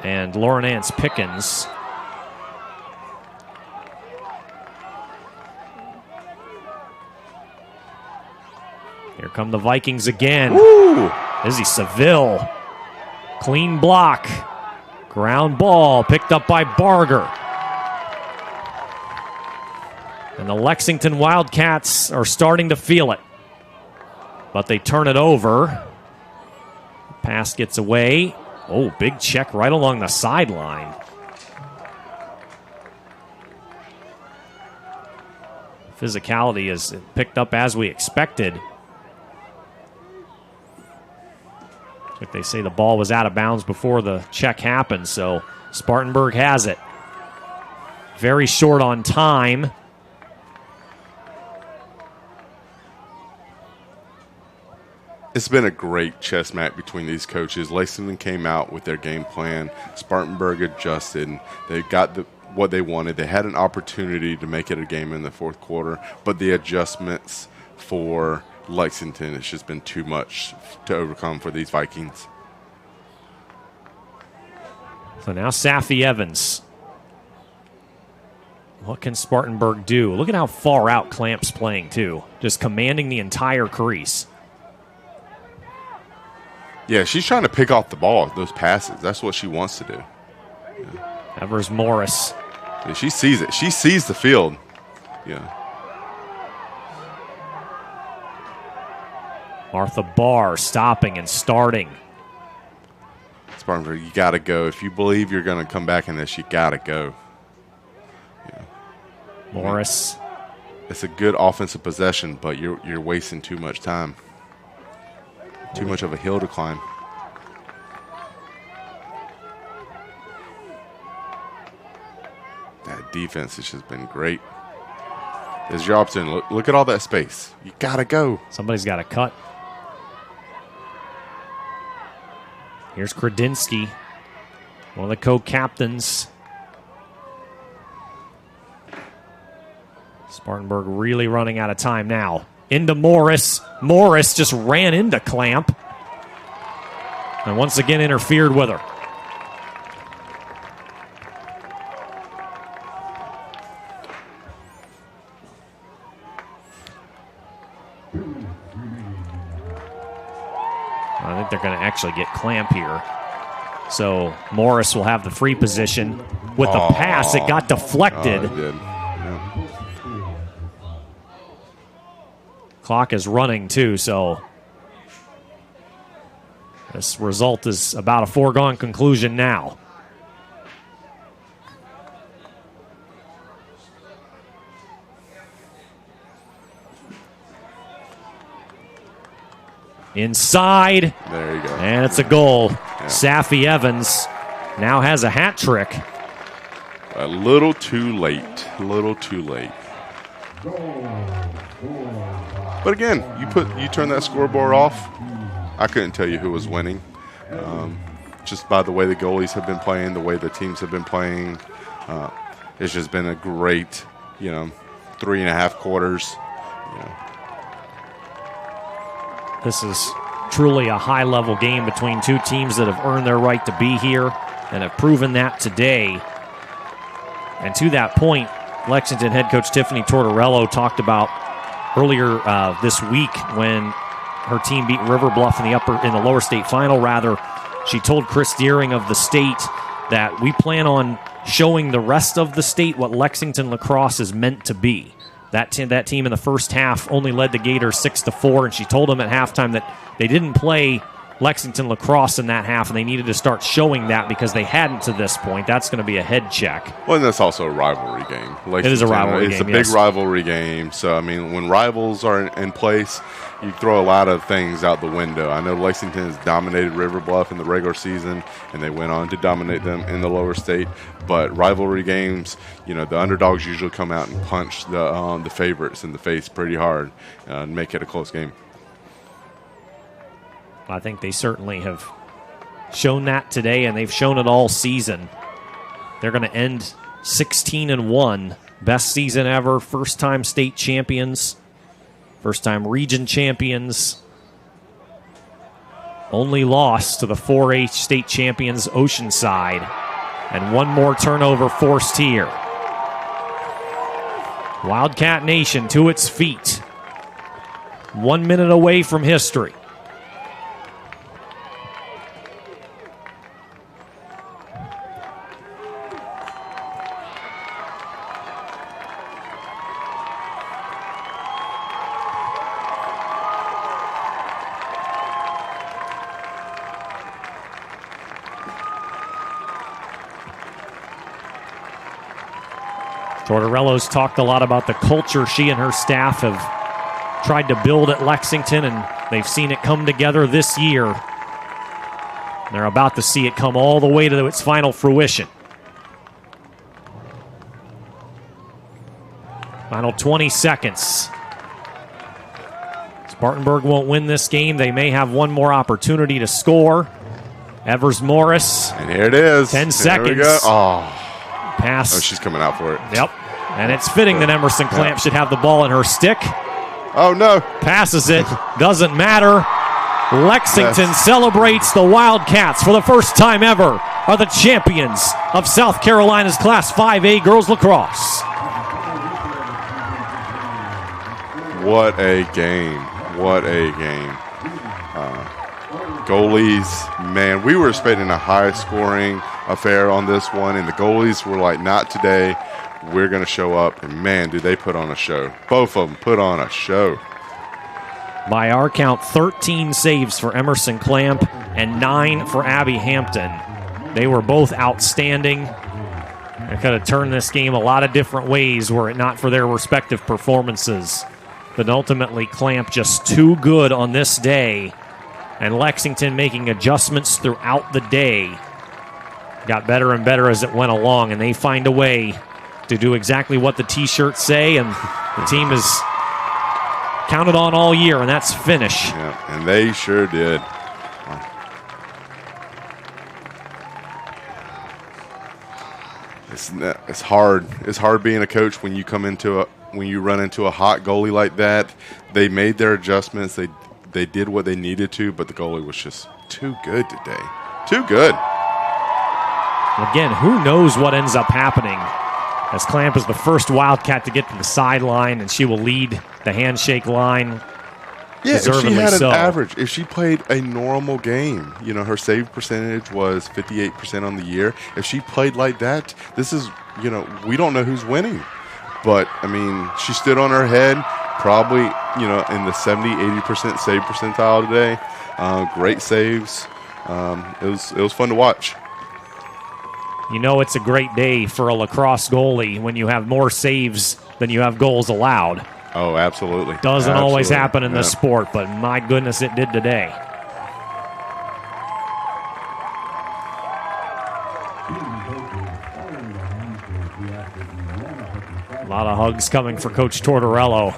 and Lauren Nance Pickens. Here come the Vikings again. Woo! Izzy Seville. Clean block. Ground ball picked up by Barger. And the Lexington Wildcats are starting to feel it. But they turn it over. Pass gets away. Oh, big check right along the sideline. Physicality is picked up as we expected. Like they say, the ball was out of bounds before the check happened, so Spartanburg has it. Very short on time. It's been a great chess match between these coaches. Lexington came out with their game plan. Spartanburg adjusted. They got what they wanted. They had an opportunity to make it a game in the fourth quarter, but the adjustments for Lexington, it's just been too much to overcome for these Vikings. So now Safi Evans. What can Spartanburg do? Look at how far out Clamp's playing, too. Just commanding the entire crease. Yeah, she's trying to pick off the ball, those passes. That's what she wants to do. Yeah. Evers Morris. Yeah, she sees it. She sees the field. Yeah. Martha Barr stopping and starting. Spartanburg, you got to go. If you believe you're going to come back in this, you got to go. Yeah. Morris. It's a good offensive possession, but you're wasting too much time. Too much of a hill to climb. That defense has just been great. There's your opportunity. Look at all that space. You got to go. Somebody's got to cut. Here's Kredinsky, one of the co-captains. Spartanburg really running out of time now. Into Morris. Morris just ran into Clamp. And once again interfered with her. I think they're going to actually get Clamp here. So Morris will have the free position. With the pass, it got deflected. It did. Yeah. Clock is running too, so this result is about a foregone conclusion now. Inside. There you go. And it's a goal. Yeah. Safi Evans now has a hat trick. A little too late. A little too late. But again, you turn that scoreboard off. I couldn't tell you who was winning. Just by the way the goalies have been playing, the way the teams have been playing. It's just been a great, 3.5 quarters. This is truly a high-level game between two teams that have earned their right to be here and have proven that today. And to that point, Lexington head coach Tiffany Tortorello talked about earlier this week when her team beat River Bluff in the lower state final. She told Chris Deering of the State that we plan on showing the rest of the state what Lexington lacrosse is meant to be. That team in the first half only led the Gators 6-4, and she told them at halftime that they didn't play Lexington lacrosse in that half, and they needed to start showing that because they hadn't to this point. That's going to be a head check. Well, and that's also a rivalry game. It is a rivalry game. It's a big rivalry game. So, I mean, when rivals are in place, you throw a lot of things out the window. I know Lexington has dominated River Bluff in the regular season, and they went on to dominate them in the lower state. But rivalry games, the underdogs usually come out and punch the favorites in the face pretty hard and make it a close game. I think they certainly have shown that today, and they've shown it all season. They're going to end 16-1, best season ever, first-time state champions, first-time region champions. Only loss to the 4A state champions Oceanside, and one more turnover forced here. Wildcat Nation to its feet. 1 minute away from history. Tortorello's talked a lot about the culture she and her staff have tried to build at Lexington, and they've seen it come together this year. They're about to see it come all the way to its final fruition. Final 20 seconds. Spartanburg won't win this game. They may have one more opportunity to score. Evers Morris. And here it is. 10 seconds. There we go. Pass. Oh, she's coming out for it. Yep. And it's fitting that Emerson Clamp should have the ball in her stick. Oh, no. Passes it. Doesn't matter. Lexington celebrates the Wildcats for the first time ever are the champions of South Carolina's Class 5A girls lacrosse. What a game. What a game. Goalies, man, we were expecting a high-scoring affair on this one, and the goalies were like, not today. We're going to show up, and man, did they put on a show. Both of them put on a show. By our count, 13 saves for Emerson Clamp and 9 for Abby Hampton. They were both outstanding. They could have turned this game a lot of different ways were it not for their respective performances. But ultimately, Clamp just too good on this day, and Lexington making adjustments throughout the day. Got better and better as it went along, and they find a way to do exactly what the T-shirts say, and the team is counted on all year, and that's finish. Yeah, and they sure did. It's hard. It's hard being a coach when you run into a hot goalie like that. They made their adjustments. They did what they needed to, but the goalie was just too good today. Too good. Again, who knows what ends up happening, as Clamp is the first Wildcat to get to the sideline, and she will lead the handshake line. Yeah, if she had so. an average, if she played a normal game, her save percentage was 58% on the year. If she played like that, this is, we don't know who's winning. But, I mean, she stood on her head, probably, in the 70, 80% save percentile today. Great saves. It was fun to watch. It's a great day for a lacrosse goalie when you have more saves than you have goals allowed. Oh, absolutely. Doesn't always happen in this sport, but my goodness, it did today. A lot of hugs coming for Coach Tortorello.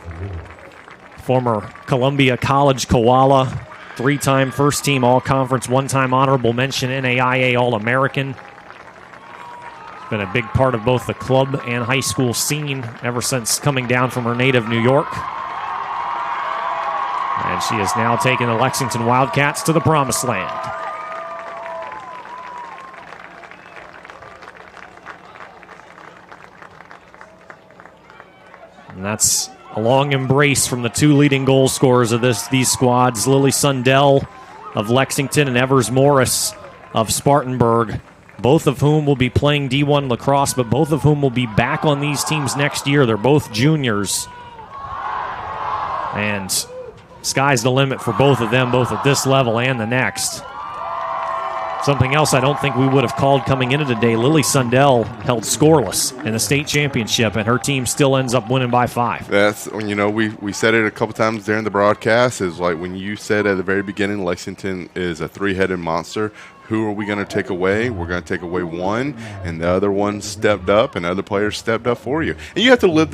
Former Columbia College Koala, 3-time first-team All-Conference, 1-time honorable mention NAIA All-American. Been a big part of both the club and high school scene ever since coming down from her native New York. And she has now taken the Lexington Wildcats to the promised land. And that's a long embrace from the two leading goal scorers of these squads, Lily Sundell of Lexington and Evers Morris of Spartanburg. both of whom will be playing D1 lacrosse, but both of whom will be back on these teams next year. They're both juniors. And sky's the limit for both of them, both at this level and the next. Something else I don't think we would have called coming into today, Lily Sundell held scoreless in the state championship, and her team still ends up winning by 5. That's when, we said it a couple times during the broadcast, is like when you said at the very beginning Lexington is a 3-headed monster. Who are we going to take away? We're going to take away one, and the other one stepped up, and other players stepped up for you. And you have to live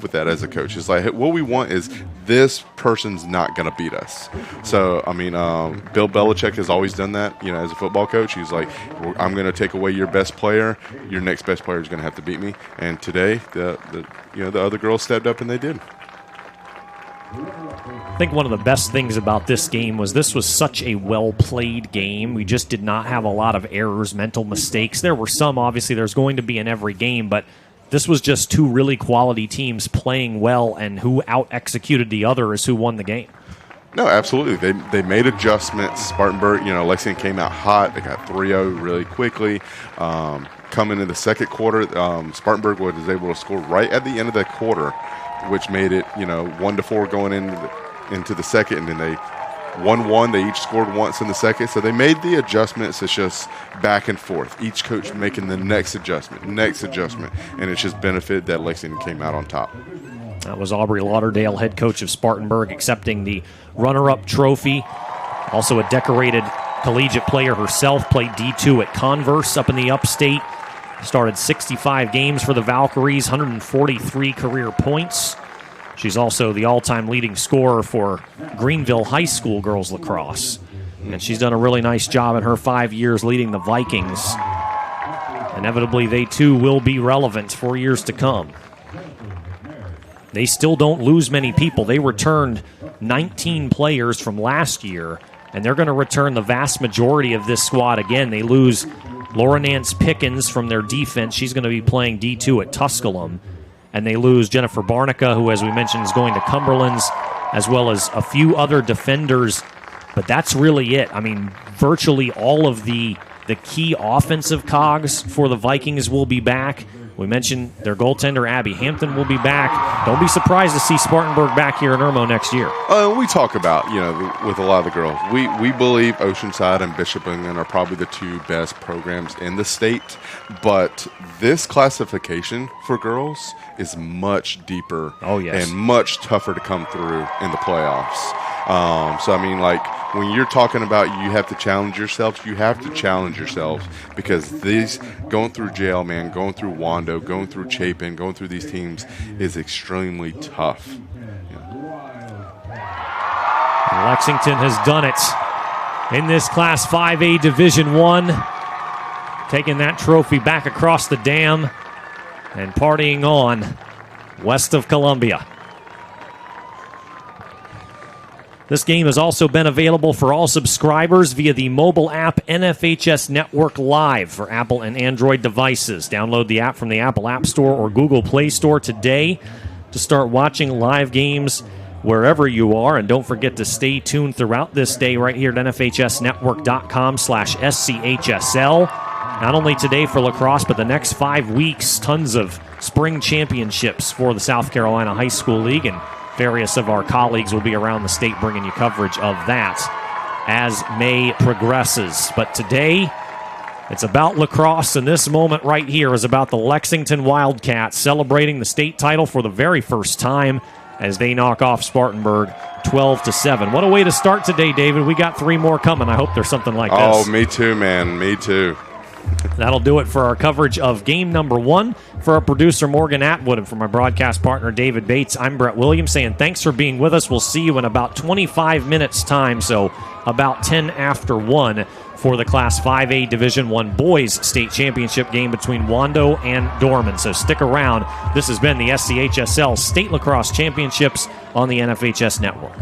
with that as a coach. It's like, what we want is this person's not going to beat us. So, I mean, Bill Belichick has always done that, as a football coach. He's like, I'm going to take away your best player. Your next best player is going to have to beat me. And today, the other girls stepped up, and they did. I think one of the best things about this game was this was such a well-played game. We just did not have a lot of errors, mental mistakes. There were some, obviously, there's going to be in every game, but this was just two really quality teams playing well, and who out-executed the other is who won the game. No, absolutely. They made adjustments. Spartanburg, Lexington came out hot. They got 3-0 really quickly. Coming into the second quarter, Spartanburg was able to score right at the end of that quarter, which made it, 1-4 going into the second, and then they 1-1. They each scored once in the second, so they made the adjustments. It's just back and forth. Each coach making the next adjustment, and it's just benefited that Lexington came out on top. That was Aubrey Lauderdale, head coach of Spartanburg, accepting the runner-up trophy. Also a decorated collegiate player herself, played D2 at Converse up in the upstate. Started 65 games for the Valkyries, 143 career points. She's also the all-time leading scorer for Greenville High School girls lacrosse. And she's done a really nice job in her 5 years leading the Vikings. Inevitably, they too will be relevant for years to come. They still don't lose many people. They returned 19 players from last year, and they're going to return the vast majority of this squad again. They lose Laura Nance Pickens from their defense. She's going to be playing D2 at Tusculum. And they lose Jennifer Barnica, who, as we mentioned, is going to Cumberland's, as well as a few other defenders. But that's really it. I mean, virtually all of the key offensive cogs for the Vikings will be back. We mentioned their goaltender, Abby Hampton, will be back. Don't be surprised to see Spartanburg back here in Irmo next year. We talk about, with a lot of the girls, we believe Oceanside and Bishop England are probably the two best programs in the state. But this classification for girls is much deeper and much tougher to come through in the playoffs. So, I mean, like, when you're talking about you have to challenge yourselves, because these going through jail, man, going through Wando, going through Chapin, going through these teams is extremely tough. And Lexington has done it in this Class 5A Division I, taking that trophy back across the dam and partying on west of Columbia. This game has also been available for all subscribers via the mobile app NFHS Network Live for Apple and Android devices. Download the app from the Apple App Store or Google Play Store today to start watching live games wherever you are. And don't forget to stay tuned throughout this day right here at NFHSnetwork.com/SCHSL. Not only today for lacrosse, but the next 5 weeks, tons of spring championships for the South Carolina High School League, and various of our colleagues will be around the state bringing you coverage of that as May progresses. But today, it's about lacrosse, and this moment right here is about the Lexington Wildcats celebrating the state title for the very first time as they knock off Spartanburg 12-7. What a way to start today, David. We got 3 more coming. I hope there's something like this. Oh, me too, man. Me too. That'll do it for our coverage of game number 1. For our producer, Morgan Atwood, and for my broadcast partner, David Bates, I'm Brett Williams saying thanks for being with us. We'll see you in about 25 minutes' time, so about 10 after 1 for the Class 5A Division I Boys State Championship game between Wando and Dorman. So stick around. This has been the SCHSL State Lacrosse Championships on the NFHS Network.